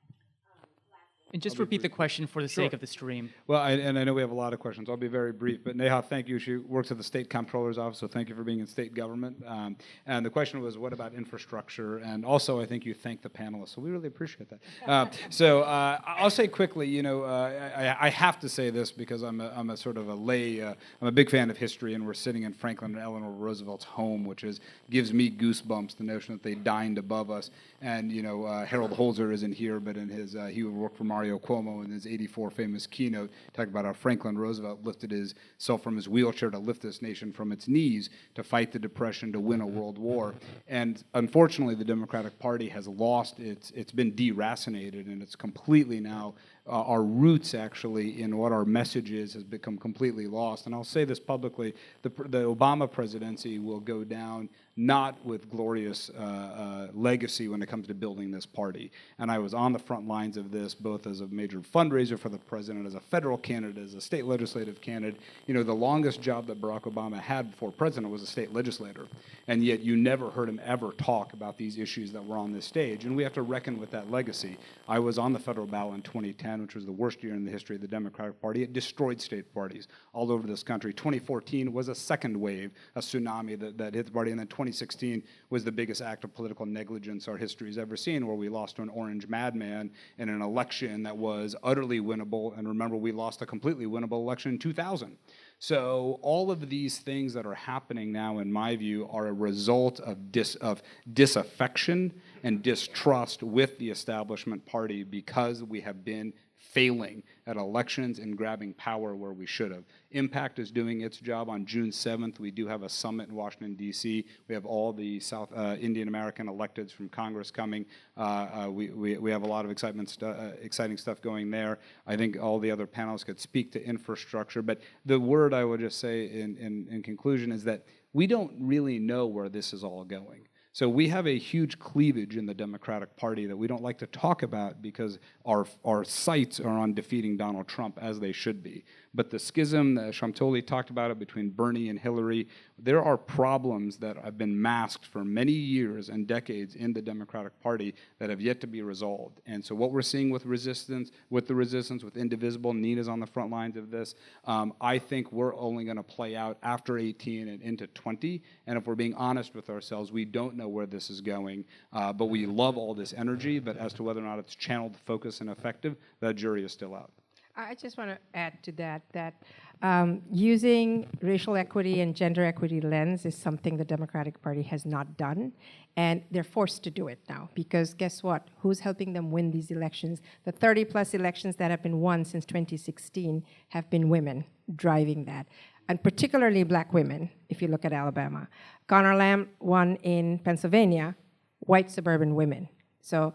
lasting? And just repeat the question for the sake of the stream. Well, and I know we have a lot of questions. I'll be very brief. But Neha, thank you. She works at the State Comptroller's Office, so thank you for being in state government. And the question was, what about infrastructure? And also, I think you thanked the panelists, so we really appreciate that. So I'll say quickly, you know, I have to say this because I'm a sort of a lay. I'm a big fan of history, and we're sitting in Franklin and Eleanor Roosevelt's home, which gives me goosebumps. The notion that they dined above us, and you know, Harold Holzer isn't here, but in his he worked for Mario Mario Cuomo in his '84 famous keynote, talking about how Franklin Roosevelt lifted himself from his wheelchair to lift this nation from its knees to fight the Depression, to win a world war. And unfortunately, the Democratic Party has lost it's been deracinated, and it's completely now, our roots actually in what our message is has become completely lost. And I'll say this publicly, the Obama presidency will go down not with glorious legacy when it comes to building this party. And I was on the front lines of this, both as a major fundraiser for the president, as a federal candidate, as a state legislative candidate. You know, the longest job that Barack Obama had before president was a state legislator. And yet you never heard him ever talk about these issues that were on this stage. And we have to reckon with that legacy. I was on the federal ballot in 2010, which was the worst year in the history of the Democratic Party. It destroyed state parties all over this country. 2014 was a second wave, a tsunami that hit the party. And then 2016 was the biggest act of political negligence our history has ever seen, where we lost to an orange madman in an election that was utterly winnable. And remember, we lost a completely winnable election in 2000. So all of these things that are happening now, in my view, are a result of disaffection and distrust with the establishment party, because we have been failing at elections and grabbing power where we should have. Impact is doing its job. On June 7th, we do have a summit in Washington, D.C. We have all the South Indian American electeds from Congress coming. We have a lot of exciting stuff going there. I think all the other panelists could speak to infrastructure. But the word I would just say in conclusion is that we don't really know where this is all going. So we have a huge cleavage in the Democratic Party that we don't like to talk about, because our sights are on defeating Donald Trump, as they should be. But the schism, Shamtoli talked about it, between Bernie and Hillary, there are problems that have been masked for many years and decades in the Democratic Party that have yet to be resolved. And so what we're seeing with the resistance, with Indivisible, Nina's on the front lines of this, I think we're only going to play out after 18 and into 20. And if we're being honest with ourselves, we don't know where this is going, but we love all this energy. But as to whether or not it's channeled, focused, and effective, that jury is still out. I just want to add to that using racial equity and gender equity lens is something the Democratic Party has not done, and they're forced to do it now, because guess what? Who's helping them win these elections? The 30-plus elections that have been won since 2016 have been women driving that, and particularly black women, if you look at Alabama. Connor Lamb won in Pennsylvania, white suburban women. So,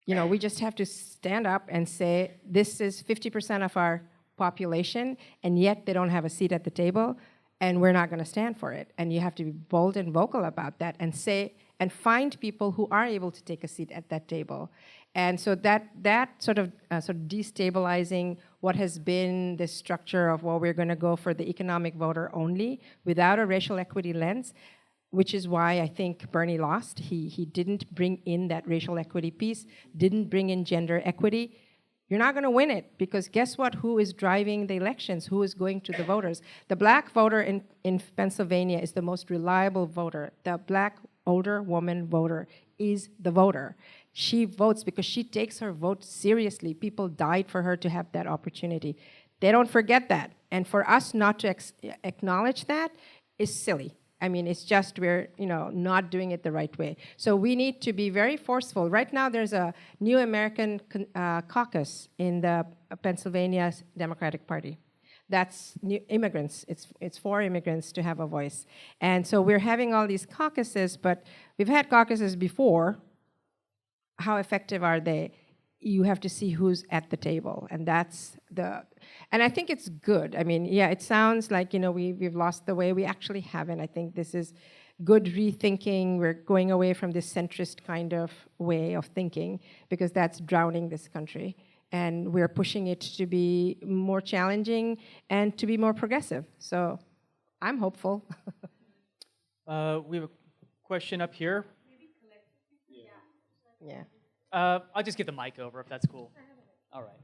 you know, we just have to stand up and say, this is 50% of our population, and yet they don't have a seat at the table, and we're not going to stand for it. And you have to be bold and vocal about that, and say, and find people who are able to take a seat at that table. And so that sort of destabilizing what has been the structure of, well, we're going to go for the economic voter only without a racial equity lens, which is why I think Bernie lost. He didn't bring in that racial equity piece, didn't bring in gender equity. You're not going to win it, because guess what? Who is driving the elections? Who is going to the voters? The black voter in Pennsylvania is the most reliable voter. The black older woman voter is the voter. She votes because she takes her vote seriously. People died for her to have that opportunity. They don't forget that. And for us not to acknowledge that is silly. I mean, it's just we're not doing it the right way. So we need to be very forceful. Right now, there's a New American Caucus in the Pennsylvania Democratic Party. That's new immigrants. It's for immigrants to have a voice. And so we're having all these caucuses, but we've had caucuses before. How effective are they? You have to see who's at the table, and and I think it's good. I mean, yeah, it sounds like, we've lost the way. We actually haven't. I think this is good rethinking. We're going away from this centrist kind of way of thinking, because that's drowning this country. And we're pushing it to be more challenging and to be more progressive. So I'm hopeful. We have a question up here. Yeah. I'll just get the mic over if that's cool. All right.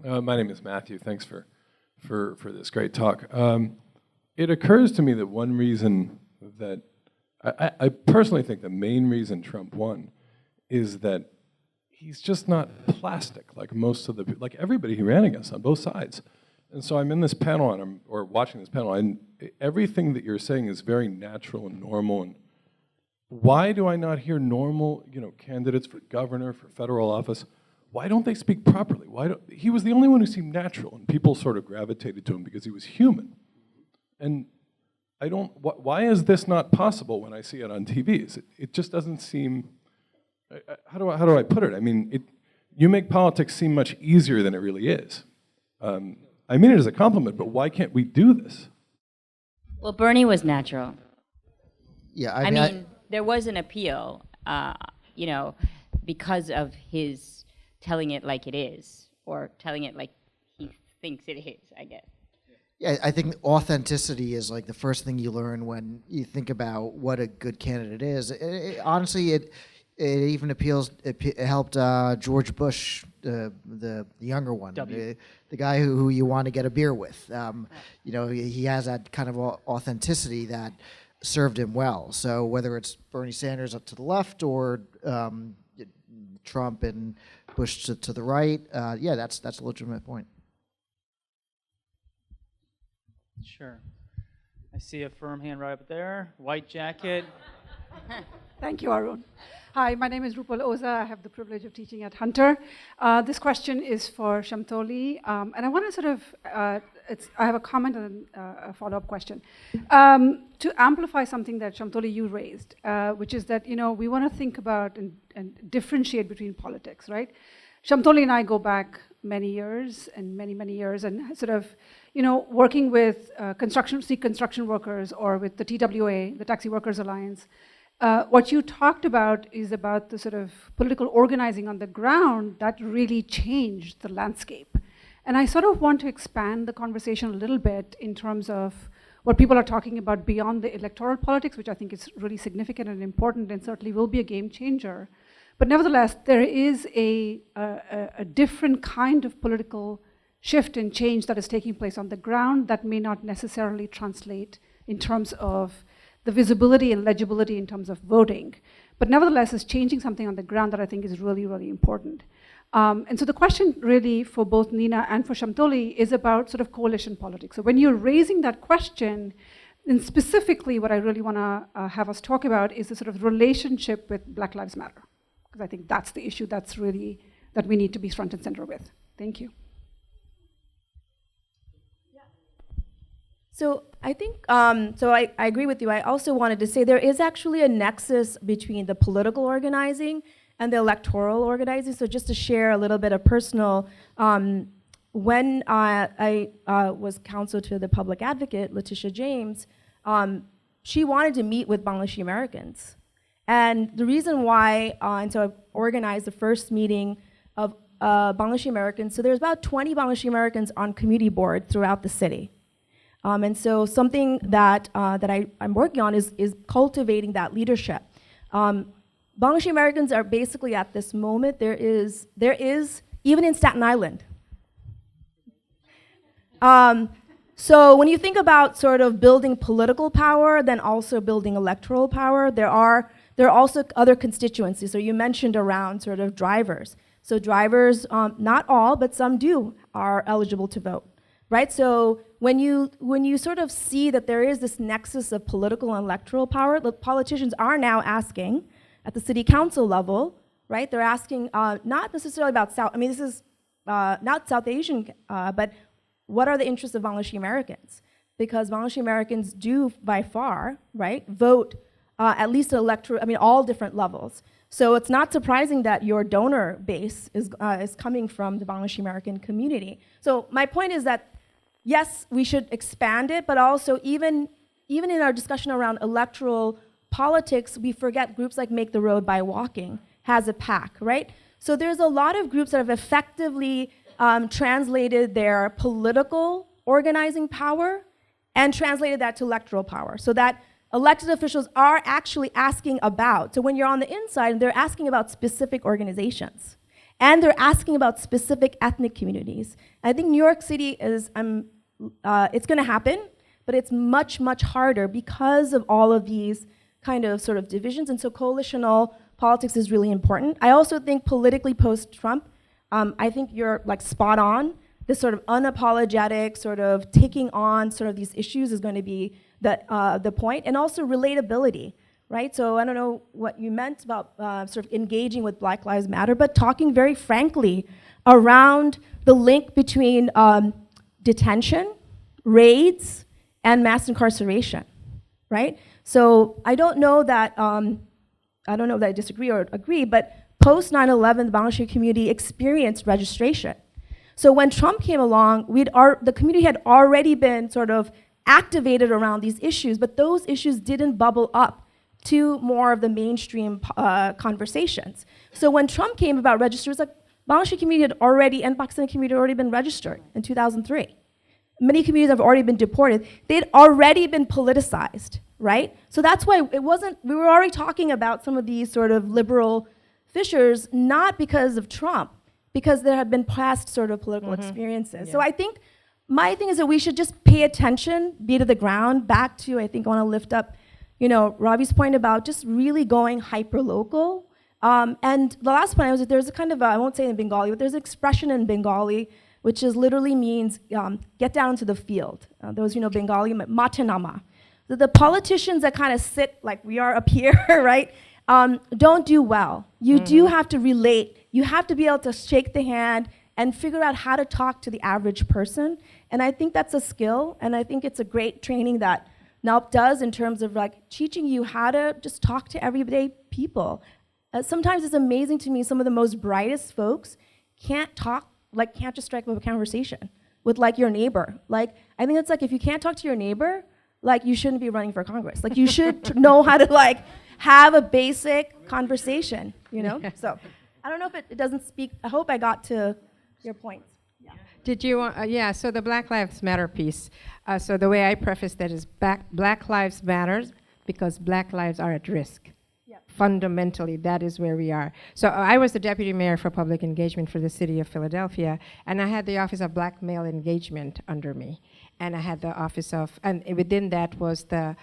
My name is Matthew. Thanks for this great talk. It occurs to me that one reason that I personally think the main reason Trump won is that he's just not plastic like most of like everybody he ran against on both sides. And so I'm in this panel or watching this panel, and everything that you're saying is very natural and normal and why do I not hear normal, candidates for governor, for federal office? Why don't they speak properly? He was the only one who seemed natural, and people sort of gravitated to him because he was human. And why is this not possible when I see it on TV? It just doesn't seem, how do I put it? I mean, you make politics seem much easier than it really is. I mean it as a compliment, but why can't we do this? Well, Bernie was natural. Yeah, I mean, there was an appeal, because of his telling it like it is, or telling it like he thinks it is, I guess. Yeah, I think authenticity is like the first thing you learn when you think about what a good candidate is. Honestly, it even appeals. It helped George Bush, the younger one, the guy who you want to get a beer with. He has that kind of authenticity that served him well. So whether it's Bernie Sanders up to the left or Trump and Bush to the right, that's a legitimate point. Sure. I see a firm hand right up there. White jacket. Thank you, Arun. Hi, my name is Rupal Oza. I have the privilege of teaching at Hunter. This question is for Shamtoli, and I want to sort of, I have a comment and a follow-up question. To amplify something that Shamtoli, you raised, which is that, we want to think about and differentiate between politics, right? Shamtoli and I go back many years and many years, and sort of, working with construction workers or with the TWA, the Taxi Workers Alliance. What you talked about is about the sort of political organizing on the ground that really changed the landscape. And I sort of want to expand the conversation a little bit in terms of what people are talking about beyond the electoral politics, which I think is really significant and important and certainly will be a game changer. But nevertheless, there is a different kind of political shift and change that is taking place on the ground that may not necessarily translate in terms of the visibility and legibility in terms of voting, but nevertheless is changing something on the ground that I think is really, really important. And so the question really for both Nina and for Shamtoli is about sort of coalition politics. So when you're raising that question, and specifically what I really want to have us talk about is the sort of relationship with Black Lives Matter, because I think that's the issue that we need to be front and center with. Thank you. So I think, I agree with you. I also wanted to say there is actually a nexus between the political organizing and the electoral organizing. So just to share a little bit of personal, when I was counsel to the public advocate, Letitia James, she wanted to meet with Bangladeshi Americans. And the reason why, and so I organized the first meeting of Bangladeshi Americans. So there's about 20 Bangladeshi Americans on community board throughout the city. And so something that I'm working on is cultivating that leadership. Bangladeshi Americans are basically at this moment, there is even in Staten Island. So when you think about sort of building political power, then also building electoral power, there are also other constituencies. So you mentioned around sort of drivers. So drivers, not all, but some are eligible to vote. Right, so when you sort of see that there is this nexus of political and electoral power, the politicians are now asking at the city council level, right? They're asking not necessarily about this is not South Asian, but what are the interests of Bangladeshi Americans? Because Bangladeshi Americans do by far, right, vote at least at all different levels. So it's not surprising that your donor base is coming from the Bangladeshi American community. So my point is that yes, we should expand it, but also even in our discussion around electoral politics, we forget groups like Make the Road by Walking has a PAC, right? So there's a lot of groups that have effectively translated their political organizing power and translated that to electoral power, so that elected officials are actually asking about, so when you're on the inside, they're asking about specific organizations. And they're asking about specific ethnic communities. I think New York City is, it's gonna happen, but it's much, much harder because of all of these kind of sort of divisions, and so coalitional politics is really important. I also think politically post-Trump, I think you're like spot on. This sort of unapologetic sort of taking on sort of these issues is going to be the point, and also relatability, right? So I don't know what you meant about sort of engaging with Black Lives Matter, but talking very frankly around the link between detention, raids, and mass incarceration, right? So I don't know that I disagree or agree, but post 9/11, the Bangladeshi community experienced registration. So when Trump came along, the community had already been sort of activated around these issues, but those issues didn't bubble up to more of the mainstream conversations. So when Trump came about registers, like Bangladeshi community had already, and Pakistani community had already been registered in 2003. Many communities have already been deported. They'd already been politicized, right? So that's why we were already talking about some of these sort of liberal fissures, not because of Trump, because there have been past sort of political experiences. So I think my thing is that we should just pay attention, be to the ground, back to, I think I wanna lift up, Ravi's point about just really going hyper-local. And the last point was that there's a kind of, I won't say in Bengali, but there's an expression in Bengali which is literally means get down into the field. Those who know Bengali, matenama. The politicians that kind of sit like we are up here, right, don't do well. You do have to relate. You have to be able to shake the hand and figure out how to talk to the average person. And I think that's a skill, and I think it's a great training that NALP does in terms of like teaching you how to just talk to everyday people. Sometimes it's amazing to me, some of the most brightest folks can't just strike up a conversation with like your neighbor. Like, I think it's like if you can't talk to your neighbor, like you shouldn't be running for Congress. Like you should know how to like have a basic conversation, So I don't know if it doesn't speak, I hope I got to your points. Yeah. Did you want, so the Black Lives Matter piece. So the way I preface that is Black Lives Matters because Black lives are at risk. Fundamentally, that is where we are. So I was the deputy mayor for public engagement for the city of Philadelphia, and I had the Office of Black Male Engagement under me. And I had the office of, and within that was the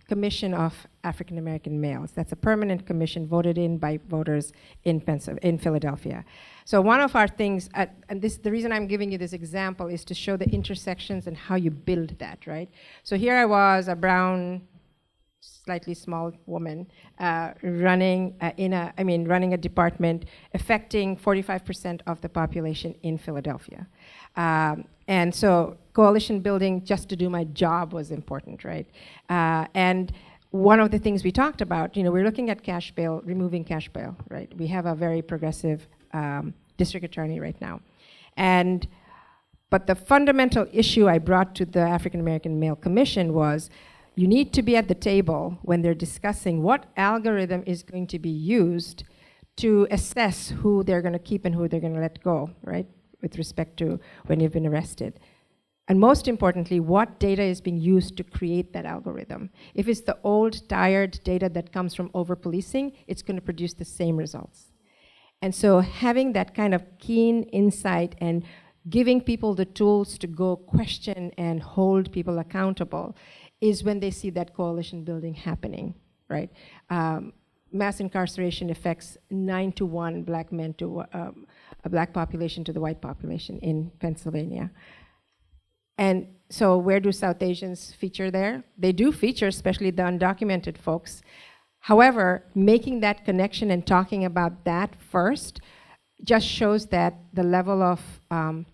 Commission of African American Males. That's a permanent commission voted in by voters in Philadelphia. So one of our things, and the reason I'm giving you this example is to show the intersections and how you build that, right? So here I was, a brown, slightly small woman running a department affecting 45% of the population in Philadelphia. And so coalition building just to do my job was important, right? And one of the things we talked about, we're looking at cash bail, removing cash bail, right? We have a very progressive district attorney right now. But the fundamental issue I brought to the African American Male Commission was you need to be at the table when they're discussing what algorithm is going to be used to assess who they're going to keep and who they're going to let go, right, with respect to when you've been arrested. And most importantly, what data is being used to create that algorithm. If it's the old, tired data that comes from over-policing, it's going to produce the same results. And so having that kind of keen insight and giving people the tools to go question and hold people accountable is when they see that coalition building happening, right? Mass incarceration affects 9-to-1 black men to a black population to the white population in Pennsylvania. And so where do South Asians feature there? They do feature, especially the undocumented folks. However, making that connection and talking about that first just shows that the level of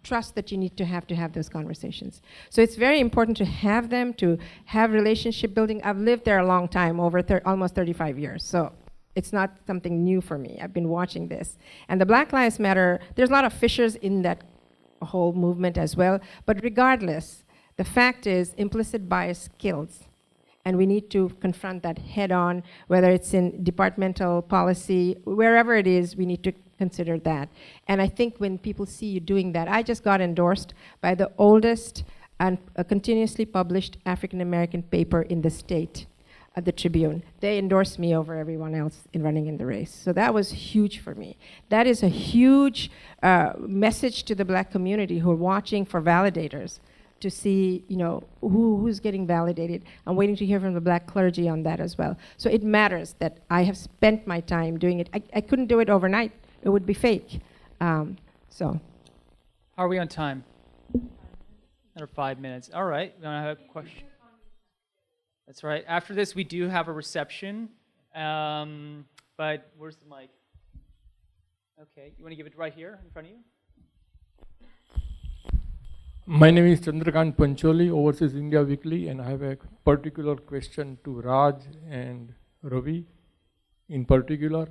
trust that you need to have those conversations. So it's very important to have them, to have relationship building. I've lived there a long time, over almost 35 years. So it's not something new for me. I've been watching this. And the Black Lives Matter, there's a lot of fissures in that whole movement as well. But regardless, the fact is implicit bias kills. And we need to confront that head on, whether it's in departmental policy, wherever it is, we need to consider that. And I think when people see you doing that, I just got endorsed by the oldest and continuously published African American paper in the state, the Tribune. They endorsed me over everyone else in running in the race. So that was huge for me. That is a huge message to the black community who are watching for validators to see, who's getting validated. I'm waiting to hear from the black clergy on that as well. So it matters that I have spent my time doing it. I couldn't do it overnight. It would be fake. So. Are we on time? Another 5 minutes. All right. We want to have a question. That's right. After this, we do have a reception. But where's the mic? Okay, you want to give it right here in front of you? My name is Chandrakant Pancholi, Overseas India Weekly, and I have a particular question to Raj and Ravi in particular.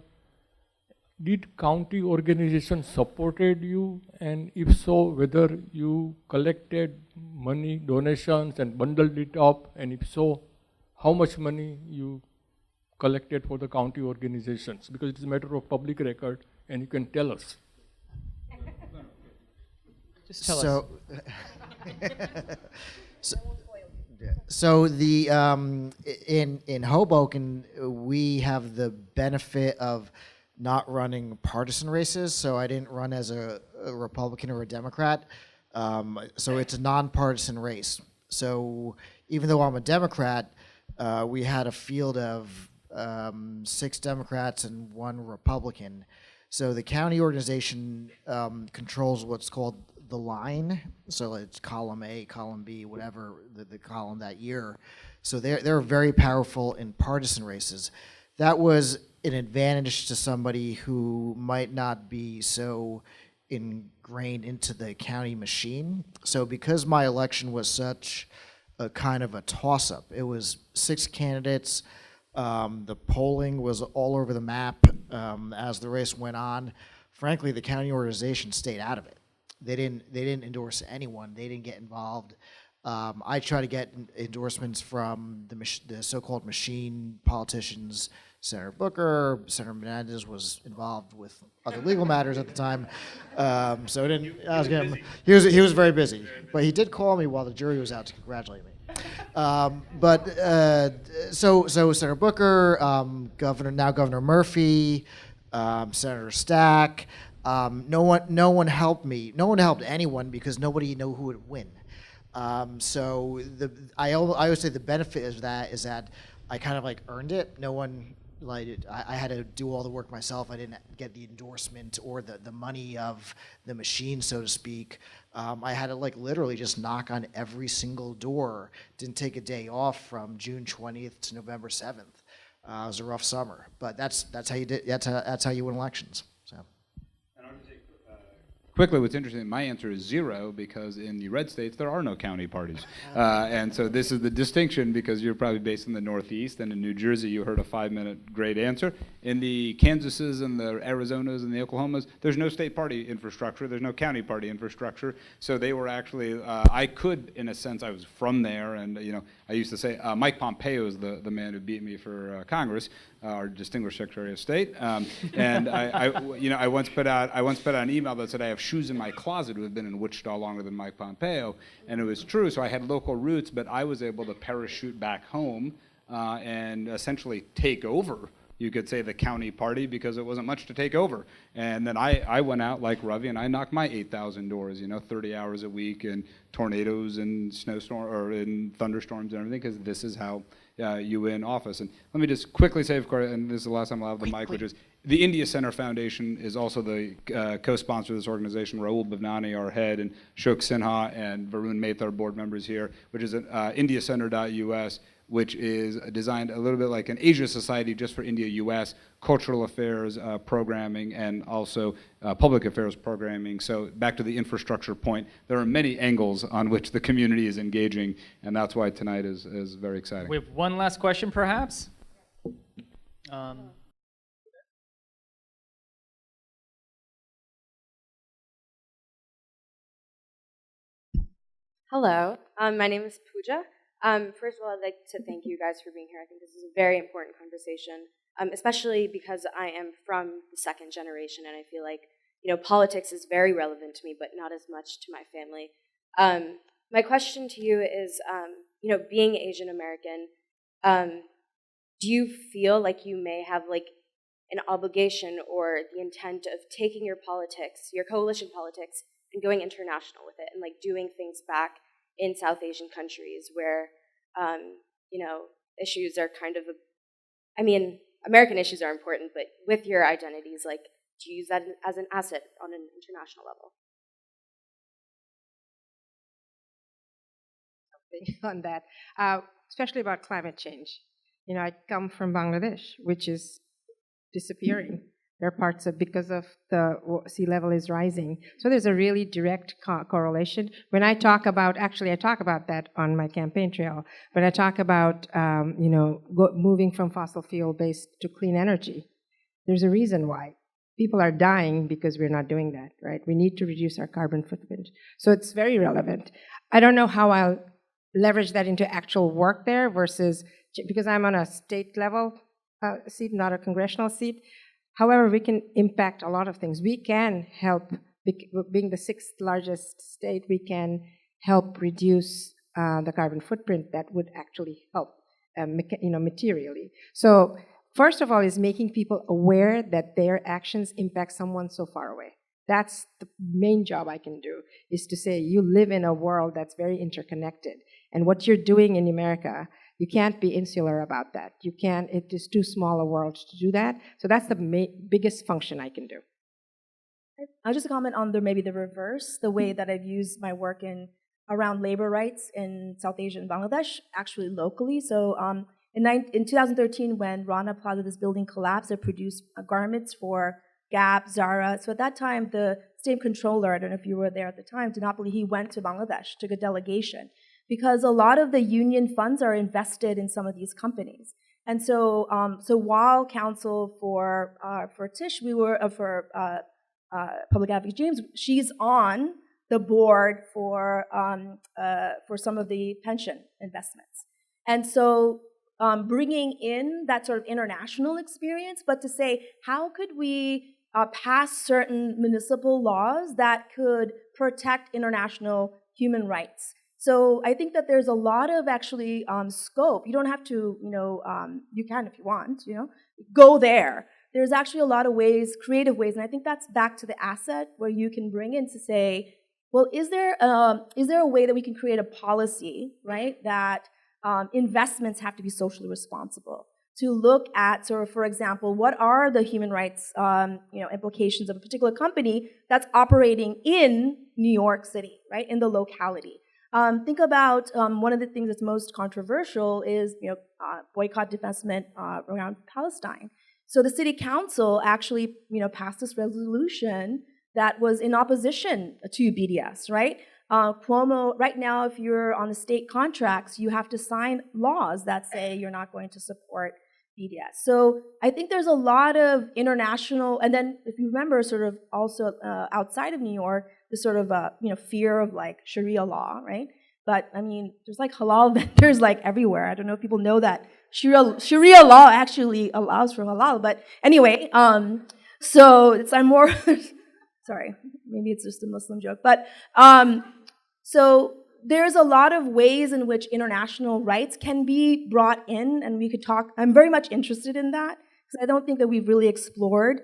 Did county organizations supported you, and if so, whether you collected money, donations and bundled it up, and if so, how much money you collected for the county organizations? Because it is a matter of public record and you can tell us. Just tell us. So the in Hoboken we have the benefit of not running partisan races. So I didn't run as a Republican or a Democrat. So it's a nonpartisan race. So even though I'm a Democrat, we had a field of 6 Democrats and 1 Republican. So the county organization controls what's called the line. So it's column A, column B, whatever the column that year. So they're very powerful in partisan races. That was an advantage to somebody who might not be so ingrained into the county machine. So because my election was such a kind of a toss-up, it was 6 candidates. The polling was all over the map as the race went on. Frankly, the county organization stayed out of it. They didn't endorse anyone. They didn't get involved. I try to get endorsements from the so-called machine politicians. Senator Booker, Senator Menendez was involved with other legal matters at the time, so I didn't ask him. He was very busy, but he did call me while the jury was out to congratulate me. So Senator Booker, Governor Murphy, Senator Stack. No one helped me. No one helped anyone because nobody knew who would win. I always say the benefit of that is that I kind of like earned it. No one I had to do all the work myself. I didn't get the endorsement or the money of the machine, so to speak. I had to literally just knock on every single door. Didn't take a day off from June 20th to November 7th. It was a rough summer, but that's how you did. That's how you win elections. So. Quickly, what's interesting, my answer is 0 because in the red states there are no county parties. And so this is the distinction because you're probably based in the Northeast, and in New Jersey you heard a 5-minute great answer. In the Kansases and the Arizonas and the Oklahomas, there's no state party infrastructure, there's no county party infrastructure. So they were actually, I could, in a sense, I was from there, and I used to say, Mike Pompeo is the man who beat me for Congress, our distinguished Secretary of State. And I once put out an email that said I have shoes in my closet who have been in Wichita longer than Mike Pompeo, and it was true. So I had local roots, but I was able to parachute back home and essentially take over, you could say, the county party because it wasn't much to take over. And then I went out like Ravi and I knocked my 8,000 doors, 30 hours a week in tornadoes and snowstorm or in thunderstorms and everything, because this is how you win office. And let me just quickly say, of course, and this is the last time I'll have the mic, which is the India Center Foundation is also the co-sponsor of this organization. Rahul Bhavnani, our head, and Shok Sinha and Varun Mehta, our board members here, which is indiacenter.us, which is designed a little bit like an Asia Society just for India-US, cultural affairs programming, and also public affairs programming. So back to the infrastructure point, there are many angles on which the community is engaging, and that's why tonight is very exciting. We have one last question, perhaps. Hello, my name is Pooja. First of all, I'd like to thank you guys for being here. I think this is a very important conversation, especially because I am from the 2nd generation, and I feel like politics is very relevant to me, but not as much to my family. My question to you is, being Asian American, do you feel like you may have an obligation or the intent of taking your politics, your coalition politics, and going international with it, and doing things back in South Asian countries where, issues are kind of, American issues are important, but with your identities, to use that as an asset on an international level? thing on that, especially about climate change. You know, I come from Bangladesh, which is disappearing. There are parts of, because of the sea level is rising. So there's a really direct correlation. When I talk about, actually I talk about that on my campaign trail, when I talk about, moving from fossil fuel based to clean energy, there's a reason why. People are dying because we're not doing that, right? We need to reduce our carbon footprint. So it's very relevant. I don't know how I'll leverage that into actual work there versus, because I'm on a state level seat, not a congressional seat. However, we can impact a lot of things. We can help, being the 6th largest state, we can help reduce the carbon footprint that would actually help, materially. So first of all is making people aware that their actions impact someone so far away. That's the main job I can do, is to say you live in a world that's very interconnected. And what you're doing in America, you can't be insular about that. You can't, it is too small a world to do that. So that's the biggest function I can do. I'll just comment on maybe the reverse, the way that I've used my work around labor rights in South Asia and Bangladesh, actually locally. So in 2013, when Rana Plaza, this building collapsed, it produced garments for Gap, Zara. So at that time, the state controller, I don't know if you were there at the time, Dinapoli, he went to Bangladesh, took a delegation, because a lot of the union funds are invested in some of these companies. And so, while counsel for Tish, we were for Public Advocate James, she's on the board for some of the pension investments, and so bringing in that sort of international experience, but to say how could we pass certain municipal laws that could protect international human rights. So I think that there's a lot of actually scope. You don't have to, you can if you want, go there. There's actually a lot of ways, creative ways, and I think that's back to the asset where you can bring in to say, well, is there a way that we can create a policy, right, that investments have to be socially responsible? To look at, sort of, for example, what are the human rights implications of a particular company that's operating in New York City, right, in the locality. Think about one of the things that's most controversial is boycott, divestment around Palestine. So the city council actually passed this resolution that was in opposition to BDS, right? Cuomo, right now, if you're on the state contracts, you have to sign laws that say you're not going to support BDS. So I think there's a lot of international, and then if you remember, sort of also outside of New York, the sort of fear of like Sharia law, right? But I mean, there's like halal vendors like everywhere. I don't know if people know that Sharia law actually allows for halal. But anyway, so I'm more sorry, maybe it's just a Muslim joke, but so there's a lot of ways in which international rights can be brought in, and we could talk. I'm very much interested in that, because I don't think that we've really explored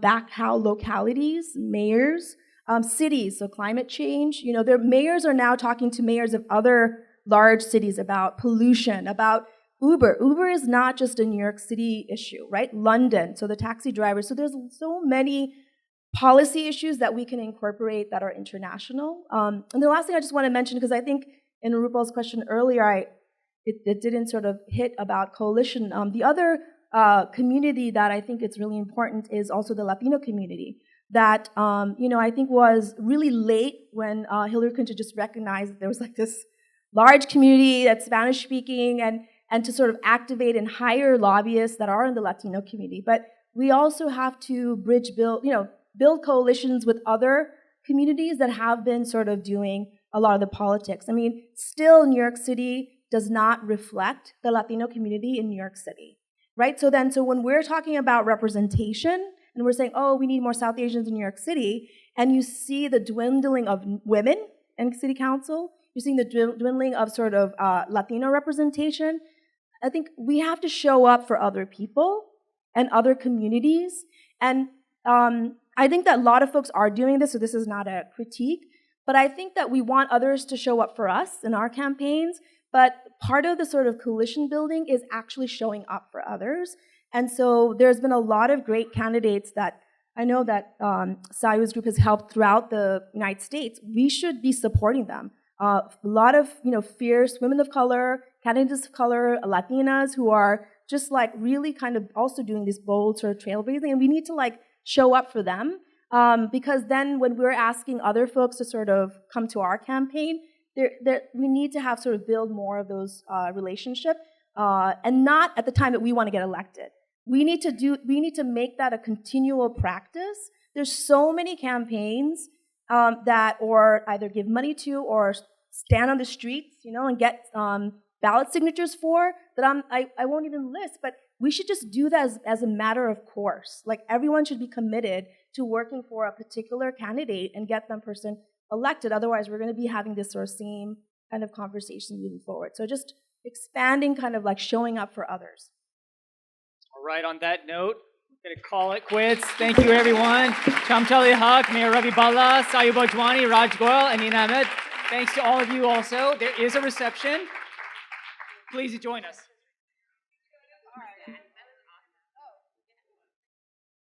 back how localities, mayors, cities, so climate change, their mayors are now talking to mayors of other large cities about pollution, about Uber. Uber is not just a New York City issue, right? London, so the taxi drivers. So there's so many policy issues that we can incorporate that are international. And the last thing I just want to mention, because I think in Rupal's question earlier, it didn't sort of hit about coalition. The other community that I think it's really important is also the Latino community that, I think was really late when Hillary Clinton just recognized that there was like this large community that's Spanish speaking and to sort of activate and hire lobbyists that are in the Latino community. But we also have to build coalitions with other communities that have been sort of doing a lot of the politics. I mean, still New York City does not reflect the Latino community in New York City, right? So when we're talking about representation and we're saying, oh, we need more South Asians in New York City, and you see the dwindling of women in city council, you're seeing the dwindling of sort of Latino representation, I think we have to show up for other people and other communities. And I think that a lot of folks are doing this, so this is not a critique, but I think that we want others to show up for us in our campaigns, but part of the sort of coalition building is actually showing up for others. And so there's been a lot of great candidates that I know that Sayu's group has helped throughout the United States. We should be supporting them. A lot of fierce women of color, candidates of color, Latinas who are just like really kind of also doing this bold sort of trailblazing, and we need to like show up for them because then when we're asking other folks to sort of come to our campaign, we need to have sort of build more of those relationships, and not at the time that we want to get elected. We need to make that a continual practice. There's so many campaigns that or either give money to or stand on the streets, and get ballot signatures for that I won't even list, but we should just do that as a matter of course. Like everyone should be committed to working for a particular candidate and get that person elected. Otherwise, we're going to be having this sort of same kind of conversation moving forward. So just expanding, kind of like showing up for others. All right, on that note, I'm going to call it quits. Thank you, everyone. Shamtali Haq, Mayor Ravi Bhalla, Sayub Bhojwani, Raj Goyal, and Nina Ahmed. Thanks to all of you also. There is a reception. Please join us.